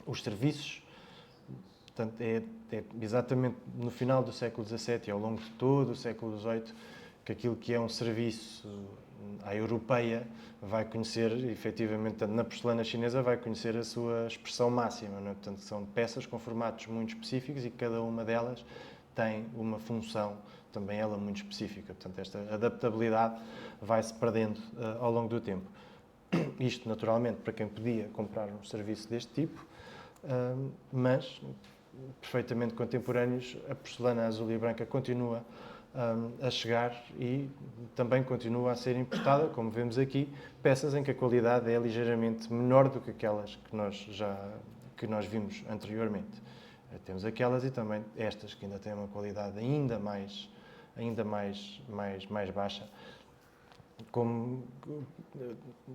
Os serviços, portanto, é exatamente no final do século XVII e ao longo de todo o século XVIII que aquilo que é um serviço à europeia vai conhecer, efetivamente, na porcelana chinesa, vai conhecer a sua expressão máxima. Não é? Portanto, são peças com formatos muito específicos e cada uma delas tem uma função, também ela, muito específica. Portanto, esta adaptabilidade vai-se perdendo ao longo do tempo. Isto, naturalmente, para quem podia comprar um serviço deste tipo, mas perfeitamente contemporâneos, a porcelana azul e branca continua a chegar e também continua a ser importada, como vemos aqui, peças em que a qualidade é ligeiramente menor do que aquelas que nós vimos anteriormente. Temos aquelas e também estas que ainda têm uma qualidade ainda mais baixa. Como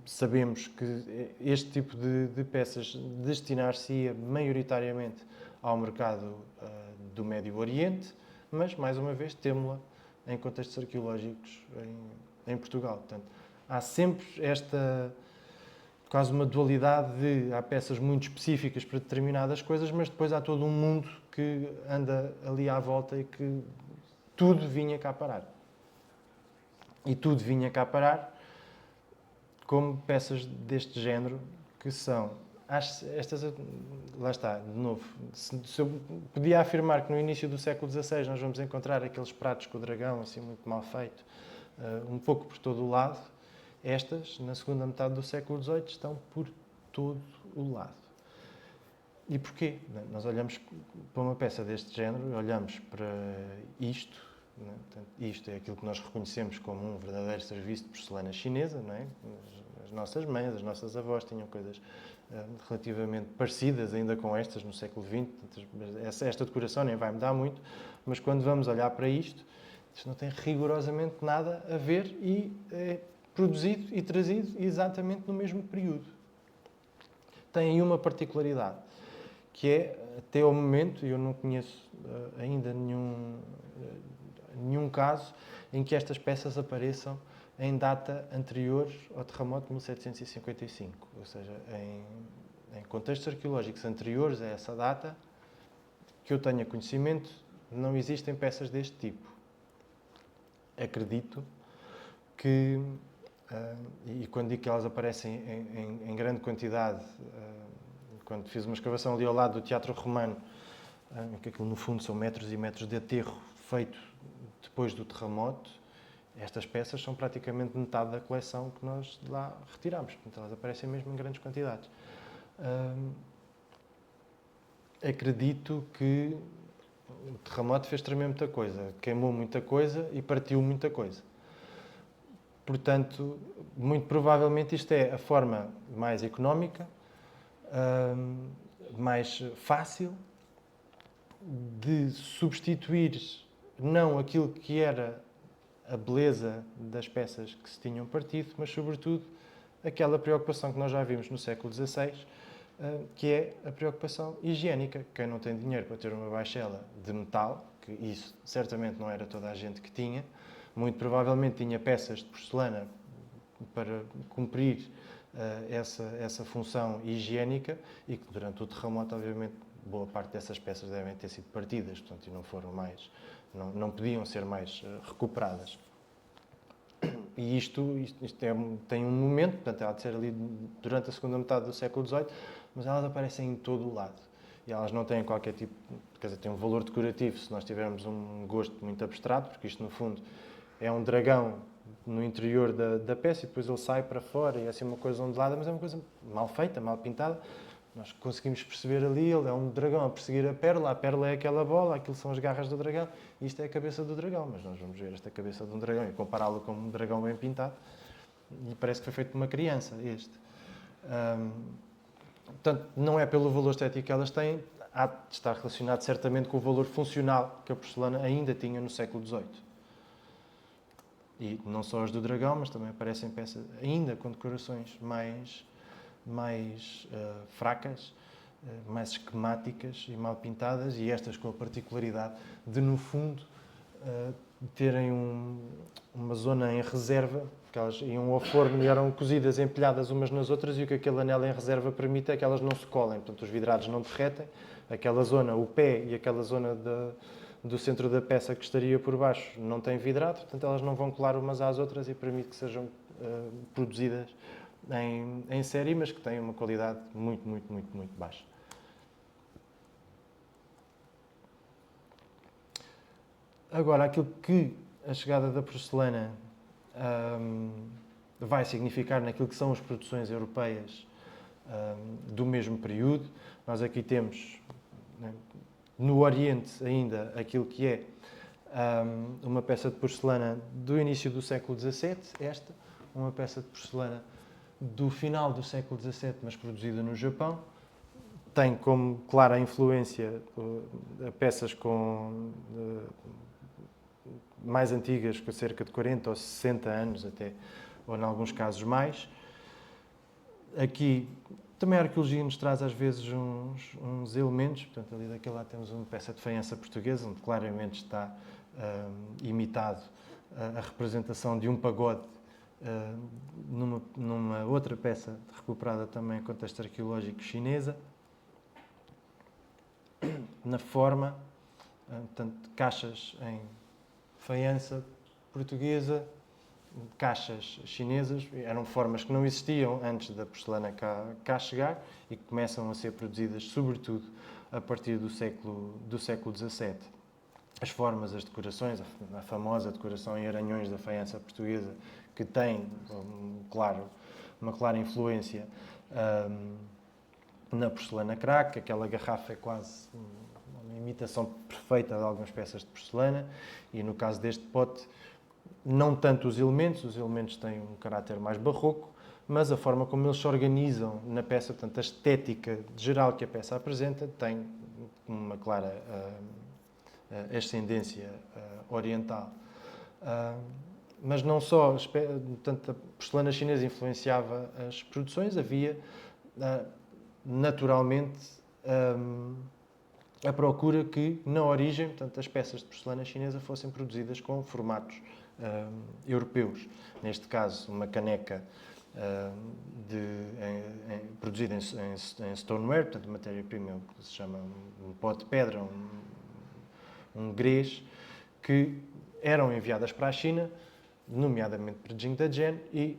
sabemos que este tipo de peças destinar-se-ia maioritariamente ao mercado do Médio Oriente, mas, mais uma vez, temos-la em contextos arqueológicos em Portugal. Portanto, há sempre esta quase uma dualidade de há peças muito específicas para determinadas coisas, mas depois há todo um mundo que anda ali à volta e que tudo vinha cá parar. E tudo vinha cá parar como peças deste género, que são estas, lá está, de novo, se eu podia afirmar que no início do século XVI nós vamos encontrar aqueles pratos com o dragão, assim, muito mal feito, um pouco por todo o lado, estas, na segunda metade do século XVIII, estão por todo o lado. E porquê? Nós olhamos para uma peça deste género, olhamos para isto, não é? Portanto, isto é aquilo que nós reconhecemos como um verdadeiro serviço de porcelana chinesa, não é? As nossas mães, as nossas avós tinham coisas relativamente parecidas ainda com estas no século XX. Esta decoração nem vai mudar muito, mas quando vamos olhar para isto não tem rigorosamente nada a ver e é produzido e trazido exatamente no mesmo período. Tem aí uma particularidade, que é, até ao momento, eu não conheço ainda nenhum caso em que estas peças apareçam em data anterior ao terremoto de 1755, ou seja, em contextos arqueológicos anteriores a essa data, que eu tenha conhecimento, não existem peças deste tipo. Acredito que, e quando digo que elas aparecem em grande quantidade, quando fiz uma escavação ali ao lado do Teatro Romano, que aquilo no fundo são metros e metros de aterro feito depois do terremoto, estas peças são praticamente metade da coleção que nós lá retiramos. Portanto, elas aparecem mesmo em grandes quantidades. Acredito que o terremoto fez tremer muita coisa, queimou muita coisa e partiu muita coisa. Portanto, muito provavelmente isto é a forma mais económica, mais fácil de substituir não aquilo que era a beleza das peças que se tinham partido, mas sobretudo aquela preocupação que nós já vimos no século XVI, que é a preocupação higiênica. Quem não tem dinheiro para ter uma baixela de metal, que isso certamente não era toda a gente que tinha, muito provavelmente tinha peças de porcelana para cumprir essa função higiênica e que durante o terremoto, obviamente, boa parte dessas peças devem ter sido partidas, portanto, e não foram mais, não podiam ser mais recuperadas. E isto tem um momento, portanto, ela de ser ali durante a segunda metade do século XVIII, mas elas aparecem em todo o lado. E elas não têm qualquer tipo, quer dizer, têm um valor decorativo se nós tivermos um gosto muito abstrato, porque isto, no fundo, é um dragão no interior da peça e depois ele sai para fora e é assim uma coisa ondulada, mas é uma coisa mal feita, mal pintada. Nós conseguimos perceber ali, ele é um dragão a perseguir a pérola é aquela bola, aquilo são as garras do dragão, e isto é a cabeça do dragão, mas nós vamos ver esta cabeça de um dragão e compará-lo com um dragão bem pintado, e parece que foi feito por uma criança, este. Portanto, não é pelo valor estético que elas têm, há de estar relacionado certamente com o valor funcional que a porcelana ainda tinha no século XVIII. E não só as do dragão, mas também aparecem peças ainda com decorações mais fracas, mais esquemáticas e mal pintadas, e estas com a particularidade de, no fundo, terem uma zona em reserva, que elas iam ao forno e eram cozidas, empilhadas umas nas outras, e o que aquele anel em reserva permite é que elas não se colem, portanto os vidrados não derretem, aquela zona, o pé e aquela zona do centro da peça que estaria por baixo não tem vidrado, portanto elas não vão colar umas às outras e permite que sejam produzidas em série, mas que têm uma qualidade muito, muito, muito, muito baixa. Agora, aquilo que a chegada da porcelana vai significar naquilo que são as produções europeias do mesmo período, nós aqui temos, né, No Oriente, ainda, aquilo que é uma peça de porcelana do início do século XVII, uma peça de porcelana do final do século XVII, mas produzida no Japão. Tem como clara influência peças mais antigas, com cerca de 40 ou 60 anos até, ou em alguns casos mais. Aqui também a arqueologia nos traz às vezes uns elementos, portanto ali daquele lado temos uma peça de faiança portuguesa, onde claramente está imitado a representação de um pagode numa outra peça recuperada também em contexto arqueológico chinesa. Na forma, portanto, caixas em faiança portuguesa, caixas chinesas, eram formas que não existiam antes da porcelana cá chegar e que começam a ser produzidas, sobretudo, a partir do século XVII. As formas, as decorações, a famosa decoração em aranhões da faiança portuguesa, que tem, uma clara influência na porcelana crack. Aquela garrafa é quase uma imitação perfeita de algumas peças de porcelana, e no caso deste pote, não tanto os elementos têm um caráter mais barroco, mas a forma como eles se organizam na peça, portanto, a estética geral que a peça apresenta, tem uma clara ascendência oriental. Mas não só, portanto, a porcelana chinesa influenciava as produções, havia naturalmente a procura que, na origem, portanto, as peças de porcelana chinesa fossem produzidas com formatos europeus. Neste caso, uma caneca produzida em stoneware, portanto, matéria-prima que se chama um pó de pedra, um grés, que eram enviadas para a China, nomeadamente para Jingdezhen, e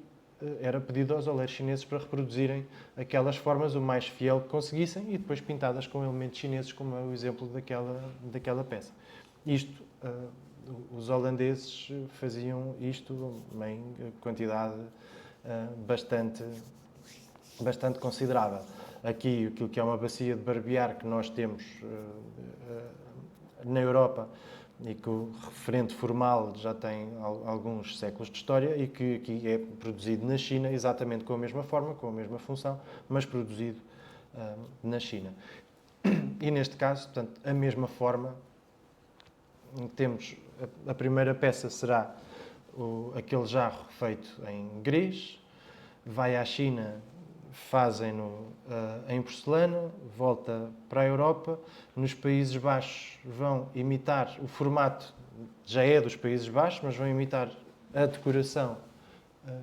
era pedido aos oleiros chineses para reproduzirem aquelas formas o mais fiel que conseguissem e depois pintadas com elementos chineses, como é o exemplo daquela peça. Os holandeses faziam isto em quantidade bastante considerável. Aqui, aquilo que é uma bacia de barbear que nós temos na Europa, e que o referente formal já tem alguns séculos de história, e que aqui é produzido na China exatamente com a mesma forma, com a mesma função, mas produzido na China. E neste caso, portanto, a mesma forma, temos a primeira peça será aquele jarro feito em grés, vai à China, fazem-no em porcelana, volta para a Europa. Nos Países Baixos vão imitar o formato, já é dos Países Baixos, mas vão imitar a decoração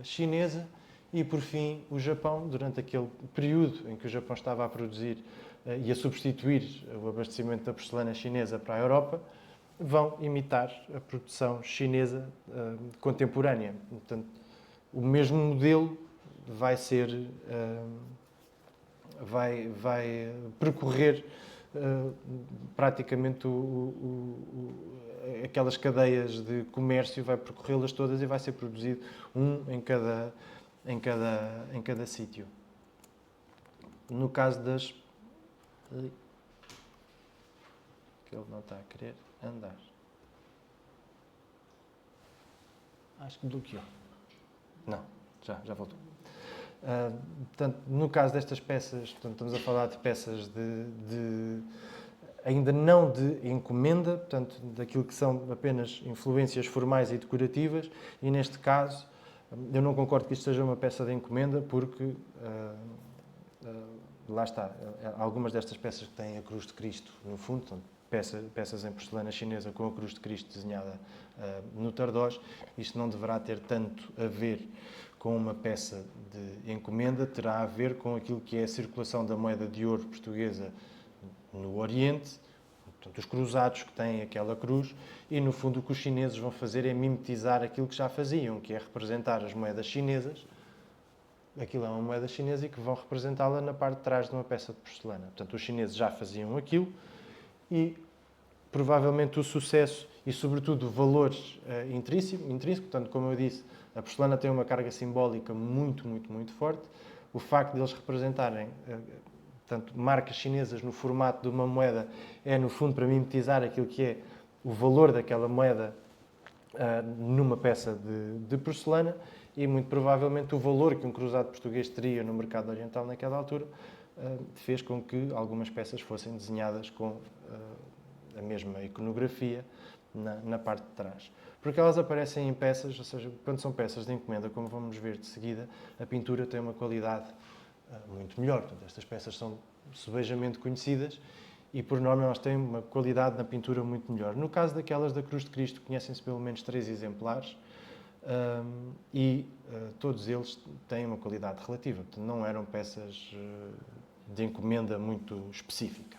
chinesa. E, por fim, o Japão, durante aquele período em que o Japão estava a produzir e a substituir o abastecimento da porcelana chinesa para a Europa, vão imitar a produção chinesa contemporânea. Portanto, o mesmo modelo vai percorrer praticamente aquelas cadeias de comércio, vai percorrê-las todas e vai ser produzido em cada sítio. No caso das... que ele não está a querer andar. Acho que bloqueou. Não, já voltou. Portanto, no caso destas peças, portanto, estamos a falar de peças ainda não de encomenda, portanto, daquilo que são apenas influências formais e decorativas, e neste caso eu não concordo que isto seja uma peça de encomenda, porque lá está, algumas destas peças que têm a cruz de Cristo no fundo, portanto, peças em porcelana chinesa com a cruz de Cristo desenhada no Tardós, isto não deverá ter tanto a ver com uma peça de encomenda, terá a ver com aquilo que é a circulação da moeda de ouro portuguesa no Oriente, portanto, os cruzados que têm aquela cruz, e no fundo o que os chineses vão fazer é mimetizar aquilo que já faziam, que é representar as moedas chinesas. Aquilo é uma moeda chinesa e que vão representá-la na parte de trás de uma peça de porcelana. Portanto, os chineses já faziam aquilo, e provavelmente o sucesso e, sobretudo, o valor intrínseco, portanto, como eu disse, a porcelana tem uma carga simbólica muito, muito, muito forte. O facto de eles representarem portanto, marcas chinesas no formato de uma moeda é, no fundo, para mimetizar aquilo que é o valor daquela moeda numa peça de porcelana e, muito provavelmente, o valor que um cruzado português teria no mercado oriental naquela altura fez com que algumas peças fossem desenhadas com a mesma iconografia na parte de trás. Porque elas aparecem em peças, ou seja, quando são peças de encomenda, como vamos ver de seguida, a pintura tem uma qualidade muito melhor. Portanto, estas peças são subejamente conhecidas e, por norma, elas têm uma qualidade na pintura muito melhor. No caso daquelas da Cruz de Cristo, conhecem-se pelo menos 3 exemplares e todos eles têm uma qualidade relativa. Portanto, não eram peças de encomenda muito específica.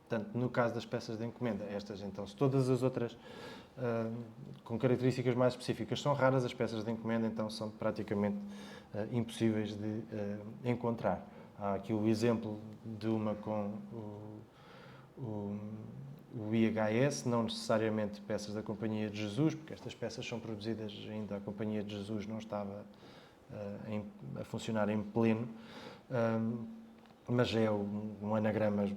Portanto, no caso das peças de encomenda, estas então, se todas as outras com características mais específicas são raras, as peças de encomenda então são praticamente impossíveis de encontrar. Há aqui o exemplo de uma com o IHS, não necessariamente peças da Companhia de Jesus, porque estas peças são produzidas ainda, a Companhia de Jesus não estava a funcionar em pleno, mas é um anagrama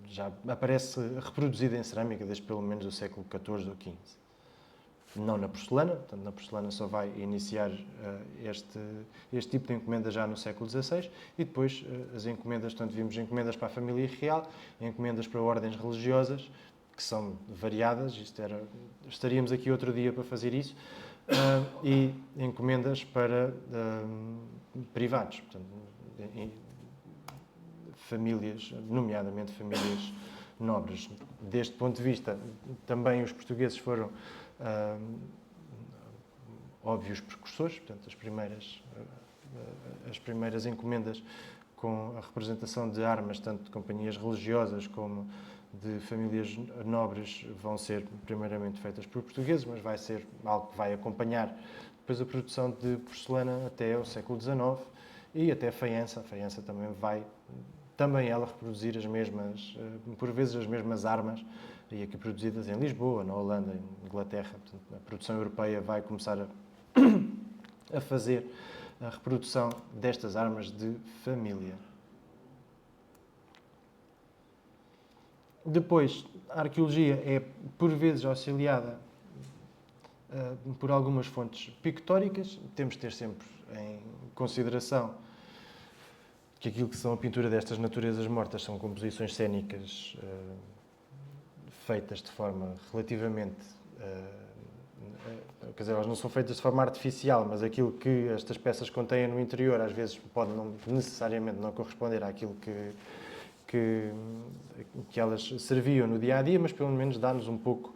já aparece reproduzido em cerâmica desde pelo menos o século XIV ou XV. Não na porcelana, portanto na porcelana só vai iniciar este tipo de encomenda já no século XVI e depois as encomendas, portanto vimos encomendas para a família real, encomendas para ordens religiosas, que são variadas, estaríamos aqui outro dia para fazer isso, e encomendas para privados, portanto, famílias, nomeadamente famílias nobres. Deste ponto de vista, também os portugueses foram óbvios precursores, portanto, as primeiras encomendas com a representação de armas, tanto de companhias religiosas como de famílias nobres, vão ser primeiramente feitas por portugueses, mas vai ser algo que vai acompanhar depois a produção de porcelana até o século XIX e até a faiança. A faiança também vai ela reproduzir as mesmas, por vezes as mesmas armas, e aqui produzidas em Lisboa, na Holanda, em Inglaterra. Portanto, a produção europeia vai começar a fazer a reprodução destas armas de família. Depois, a arqueologia é, por vezes, auxiliada por algumas fontes pictóricas. Temos de ter sempre em consideração que aquilo que são a pintura destas naturezas mortas são composições cênicas feitas de forma relativamente... quer dizer, elas não são feitas de forma artificial, mas aquilo que estas peças contêm no interior às vezes pode necessariamente não corresponder àquilo que elas serviam no dia-a-dia, mas pelo menos dá-nos um pouco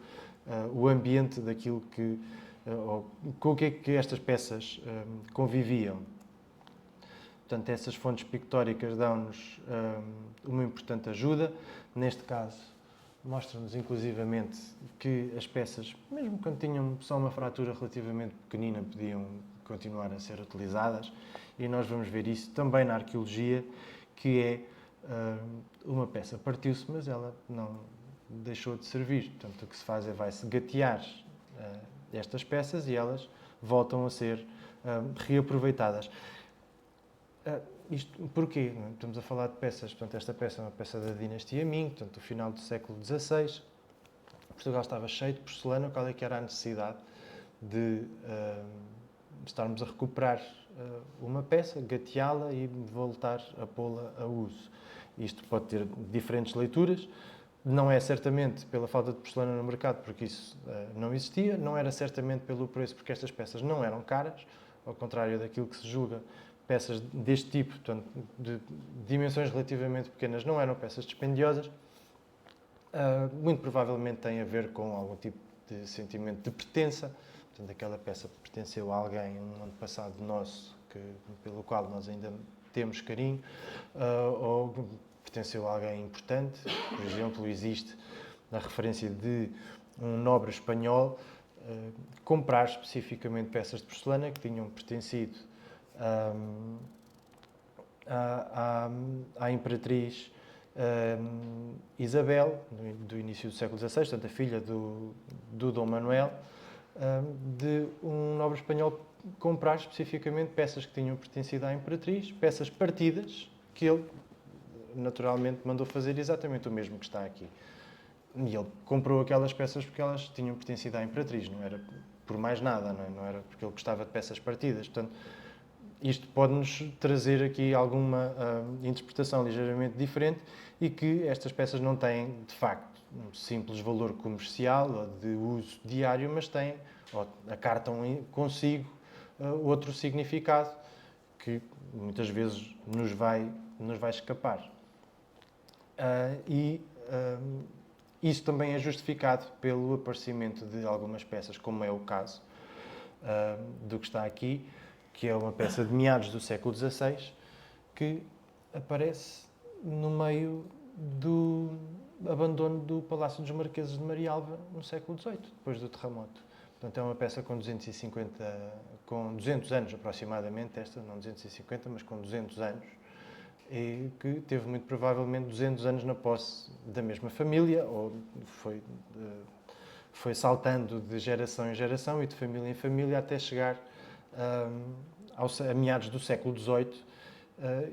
o ambiente daquilo com o que é que estas peças conviviam. Portanto, essas fontes pictóricas dão-nos uma importante ajuda. Neste caso, mostram-nos inclusivamente que as peças, mesmo quando tinham só uma fratura relativamente pequenina, podiam continuar a ser utilizadas. E nós vamos ver isso também na arqueologia, que é uma peça partiu-se, mas ela não deixou de servir. Portanto, o que se faz é vai-se gatear estas peças e elas voltam a ser reaproveitadas. Isto porquê? Estamos a falar de peças, portanto, esta peça é uma peça da dinastia Ming, portanto, do final do século XVI. Portugal estava cheio de porcelana, qual é que era a necessidade de estarmos a recuperar uma peça, gateá-la e voltar a pô-la a uso. Isto pode ter diferentes leituras, não é certamente pela falta de porcelana no mercado, porque isso não existia, não era certamente pelo preço, porque estas peças não eram caras, ao contrário daquilo que se julga. Peças deste tipo, portanto, de dimensões relativamente pequenas, não eram peças dispendiosas. Muito provavelmente tem a ver com algum tipo de sentimento de pertença. Portanto, aquela peça pertenceu a alguém, um antepassado nosso, pelo qual nós ainda temos carinho, ou pertenceu a alguém importante. Por exemplo, existe a referência de um nobre espanhol comprar especificamente peças de porcelana que tinham pertencido à imperatriz Isabel, do início do século XVI, portanto, a filha do Dom Manuel, de um nobre espanhol comprar especificamente peças que tinham pertencido à imperatriz, peças partidas, que ele, naturalmente, mandou fazer exatamente o mesmo que está aqui. E ele comprou aquelas peças porque elas tinham pertencido à Imperatriz, não era por mais nada, não era porque ele gostava de peças partidas. Portanto, isto pode-nos trazer aqui alguma interpretação ligeiramente diferente e que estas peças não têm, de facto, um simples valor comercial ou de uso diário, mas têm, ou acartam consigo outro significado que muitas vezes nos vai escapar. Isso também é justificado pelo aparecimento de algumas peças, como é o caso do que está aqui, que é uma peça de meados do século XVI, que aparece no meio do abandono do Palácio dos Marqueses de Marialva no século XVIII, depois do terremoto. Portanto, é uma peça com 200 anos aproximadamente, esta, não 250, mas com 200 anos, e que teve muito provavelmente 200 anos na posse da mesma família, ou foi saltando de geração em geração e de família em família até chegar a meados do século XVIII,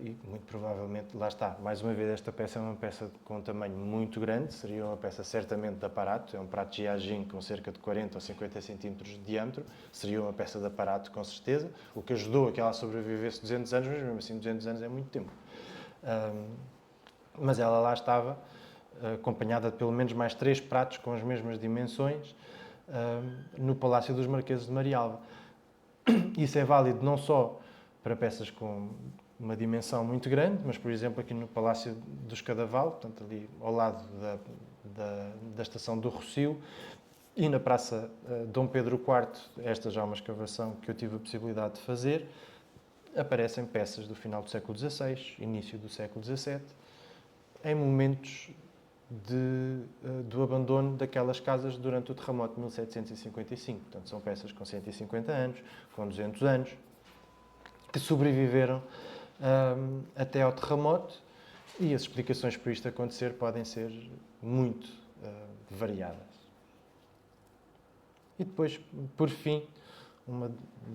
e muito provavelmente, lá está, mais uma vez, esta peça é uma peça com um tamanho muito grande, seria uma peça certamente de aparato, é um prato de Giagin com cerca de 40 ou 50 centímetros de diâmetro, seria uma peça de aparato com certeza, o que ajudou a que ela sobrevivesse 200 anos, mas mesmo assim 200 anos é muito tempo. Mas ela lá estava, acompanhada de pelo menos mais 3 pratos com as mesmas dimensões, no Palácio dos Marqueses de Marialva. Isso é válido não só para peças com uma dimensão muito grande, mas, por exemplo, aqui no Palácio dos Cadaval, portanto, ali ao lado da Estação do Rossio, e na Praça Dom Pedro IV, esta já é uma escavação que eu tive a possibilidade de fazer, aparecem peças do final do século XVI, início do século XVII, em momentos do abandono daquelas casas durante o terremoto de 1755. Portanto, são peças com 150 anos, com 200 anos, que sobreviveram até ao terremoto, e as explicações por isto acontecer podem ser muito variadas. E depois, por fim, uma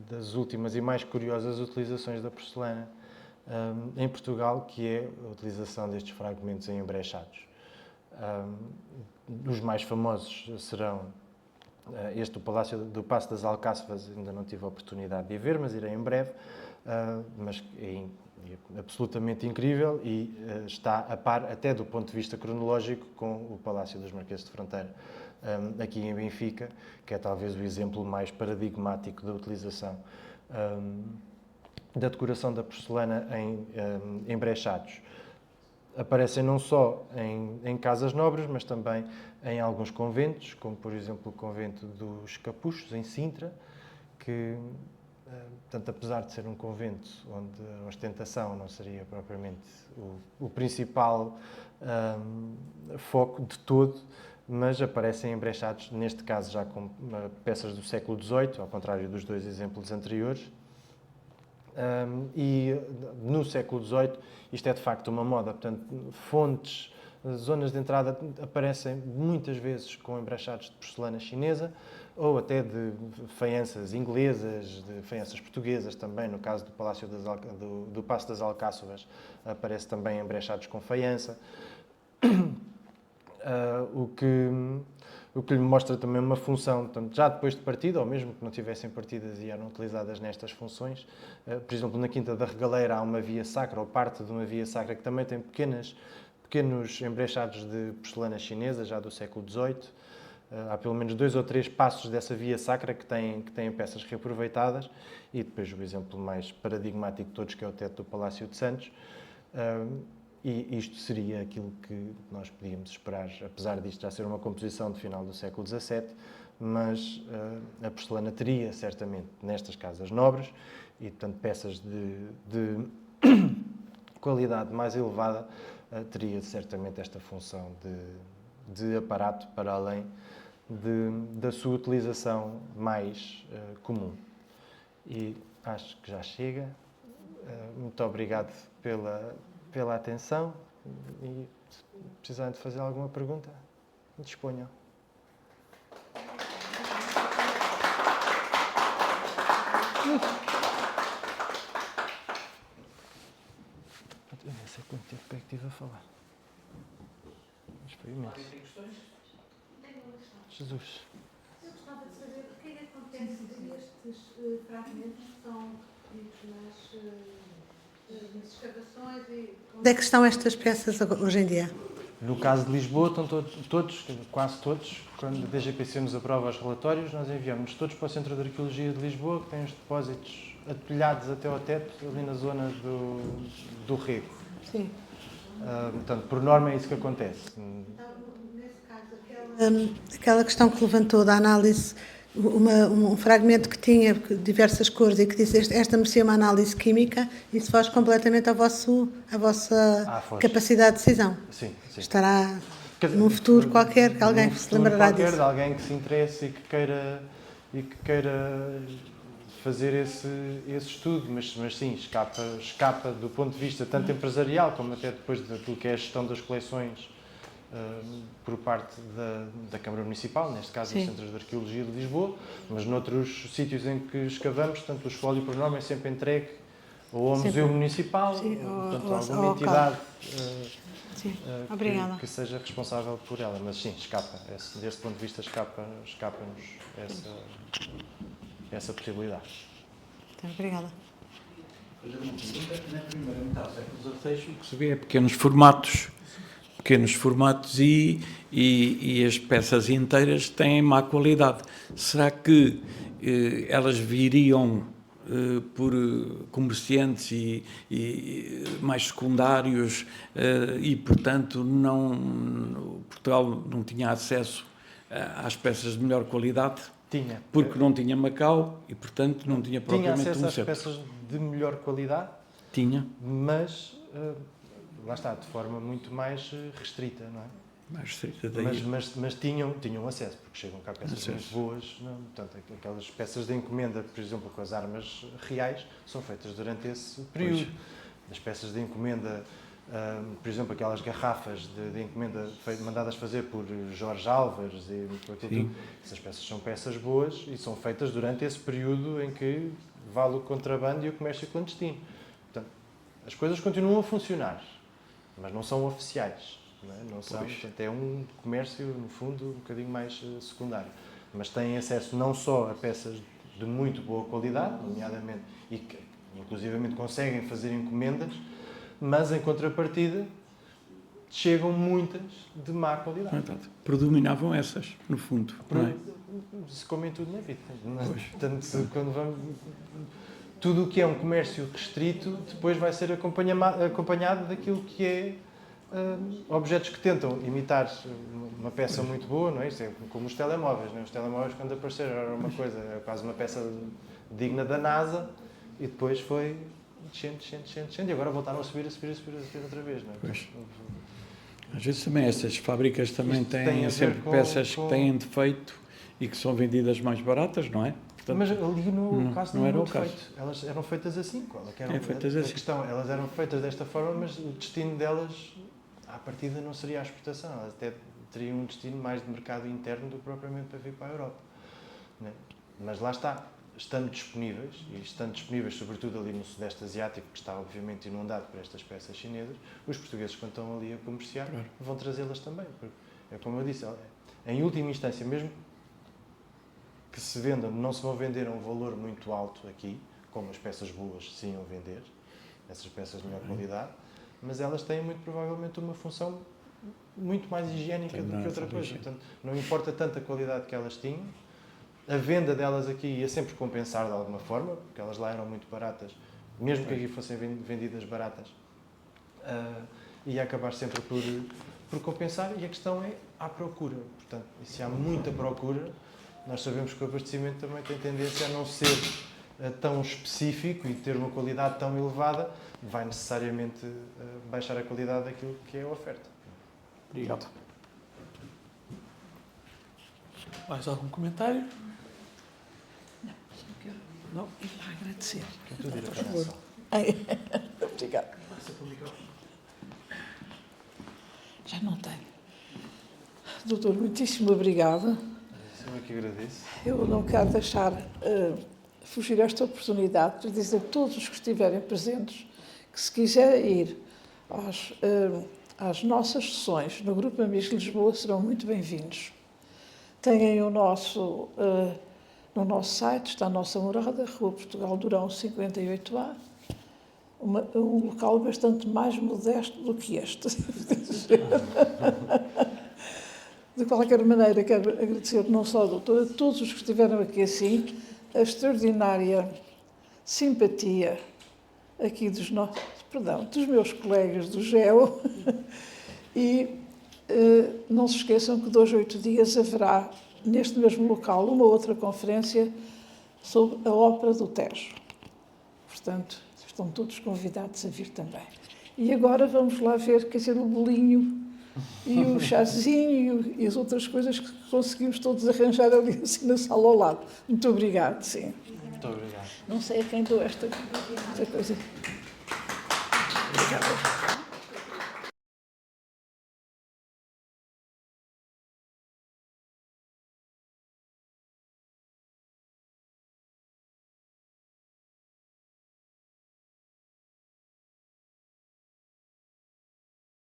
das últimas e mais curiosas utilizações da porcelana em Portugal, que é a utilização destes fragmentos em embrechados. Os mais famosos serão este do Palácio do Paço das Alcáçovas, ainda não tive a oportunidade de ver, mas irei em breve, mas é absolutamente incrível e está a par, até do ponto de vista cronológico, com o Palácio dos Marqueses de Fronteira, aqui em Benfica, que é talvez o exemplo mais paradigmático da utilização da decoração da porcelana em embrechados. Aparecem não só em casas nobres, mas também em alguns conventos, como por exemplo o convento dos Capuchos, em Sintra, que, portanto, apesar de ser um convento onde a ostentação não seria propriamente o principal foco de todo, mas aparecem embrechados, neste caso já com peças do século XVIII, ao contrário dos 2 exemplos anteriores. E no século XVIII isto é de facto uma moda, portanto, fontes, zonas de entrada aparecem muitas vezes com embrechados de porcelana chinesa ou até de faianças inglesas, de faianças portuguesas também, no caso do Palácio do Paço das Alcáçovas aparece também embrechados com faiança, o que lhe mostra também uma função, portanto, já depois de partida, ou mesmo que não tivessem partidas e eram utilizadas nestas funções. Por exemplo, na Quinta da Regaleira há uma via sacra, ou parte de uma via sacra, que também tem pequenos embrechados de porcelana chinesa, já do século XVIII. Há pelo menos 2 ou 3 passos dessa via sacra que têm peças reaproveitadas, e depois o exemplo mais paradigmático de todos, que é o teto do Palácio de Santos. E isto seria aquilo que nós podíamos esperar, apesar disto já ser uma composição de final do século XVII, mas a porcelana teria certamente nestas casas nobres, e portanto peças de qualidade mais elevada, teria certamente esta função de aparato, para além da sua utilização mais comum. E acho que já chega. Muito obrigado pela atenção, e se precisarem de fazer alguma pergunta, disponham. Eu nem sei perspectiva a falar. Mas foi imenso. Jesus. Eu gostava de saber o que é que acontece a estes fragmentos que estão nas escavações e... Onde é que estão estas peças hoje em dia? No caso de Lisboa, estão todos, quase todos, quando a DGPC nos aprova os relatórios, nós enviamos todos para o Centro de Arqueologia de Lisboa, que tem os depósitos atulhados até ao teto, ali na zona do Rego. Sim. Portanto, por norma é isso que acontece. Então, nesse caso, aquela questão que levantou da análise, um fragmento que tinha diversas cores e que disse esta merecia uma análise química, isso faz completamente à vossa capacidade de decisão. Sim, sim. Estará num futuro qualquer que alguém se lembrará disso. De alguém que se interesse e que queira fazer esse estudo, mas sim, escapa do ponto de vista tanto empresarial como até depois daquilo que é a gestão das coleções por parte da Câmara Municipal, neste caso os Centros de Arqueologia de Lisboa, mas noutros sítios em que escavamos, portanto o espólio por norma é sempre entregue ou ao Museu Municipal, portanto, a alguma entidade que seja responsável por ela, mas sim, escapa, desse ponto de vista escapa-nos essa possibilidade. Então, obrigada. Na primeira metade do século XVI, o que se vê é pequenos formatos e as peças inteiras têm má qualidade. Será que elas viriam por comerciantes e mais secundários e, portanto, Portugal não tinha acesso às peças de melhor qualidade? Tinha. Porque não tinha Macau e, portanto, não tinha propriamente acesso um às centro. peças de melhor qualidade. Tinha. Mas, lá está, de forma muito mais restrita, não é? Mais restrita daí. Mas tinham acesso, porque chegam cá peças muito boas. Não? Portanto, aquelas peças de encomenda, por exemplo, com as armas reais, são feitas durante esse período. As peças de encomenda, por exemplo, aquelas garrafas de encomenda mandadas fazer por Jorge Álvares e por aquilo tudo, essas peças são peças boas e são feitas durante esse período em que vale o contrabando e o comércio clandestino. Portanto, as coisas continuam a funcionar, mas não são oficiais. Não são, portanto, é um comércio, no fundo, um bocadinho mais secundário. Mas têm acesso não só a peças de muito boa qualidade, nomeadamente, e que inclusivamente conseguem fazer encomendas, mas em contrapartida chegam muitas de má qualidade. Predominavam essas, no fundo. Não é? Como em tudo na vida. Portanto, quando vamos... Tudo o que é um comércio restrito depois vai ser acompanhado daquilo que é objetos que tentam imitar uma peça muito boa, não é? Isto é como os telemóveis, não é? Os telemóveis, quando apareceram, era uma coisa, era quase uma peça digna da NASA, e depois foi descendo, e agora voltaram a subir outra vez, não é? Pois. Às vezes também essas fábricas também Isto tem têm a ver sempre com- peças com- que têm defeito e que são vendidas mais baratas, não é? Portanto, Mas ali no caso não não era era o caso. defeito. Elas eram feitas assim. Qual é que era feitas a assim. questão? Elas eram feitas desta forma, mas o destino delas, à partida, não seria a exportação. Elas até teriam um destino mais de mercado interno do que propriamente para vir para a Europa. Não é? Mas lá está. Estando disponíveis, sobretudo ali no Sudeste Asiático, que está obviamente inundado por estas peças chinesas, os portugueses, quando estão ali a comerciar, vão trazê-las também. Porque, é como eu disse, em última instância, mesmo que se vendam, não se vão vender a um valor muito alto aqui, como as peças boas se iam vender, essas peças de melhor qualidade, mas elas têm muito provavelmente uma função muito mais higiênica do que outra coisa. Portanto, não importa tanto a qualidade que elas tinham, a venda delas aqui ia sempre compensar de alguma forma, porque elas lá eram muito baratas, mesmo que aqui fossem vendidas baratas, ia acabar sempre por compensar, e a questão é a procura. Portanto, e se há muita procura, nós sabemos que o abastecimento também tem tendência a não ser tão específico e ter uma qualidade tão elevada, vai necessariamente baixar a qualidade daquilo que é a oferta. Obrigado. Mais algum comentário? Não, e lá agradecer. Por favor. Obrigada. Já não tenho. Doutor, muitíssimo obrigada. Eu que agradeço. Eu não quero deixar fugir esta oportunidade para dizer a todos os que estiverem presentes que, se quiserem ir às nossas sessões no Grupo Amigos de Lisboa serão muito bem-vindos. Têm no nosso site, está a nossa morada, Rua Portugal Durão 58A, um local bastante mais modesto do que este. De qualquer maneira, quero agradecer não só ao doutor, a todos os que estiveram aqui assim, a extraordinária simpatia aqui dos meus colegas do GEO e não se esqueçam que de hoje a 8 dias haverá, neste mesmo local, uma outra conferência sobre a ópera do Tejo. Portanto, estão todos convidados a vir também. E agora vamos lá ver, quer dizer, o bolinho e o chazinho e as outras coisas que conseguimos todos arranjar ali assim na sala ao lado. Muito obrigado, sim. Muito obrigado. Não sei a quem dou esta coisa. Obrigada.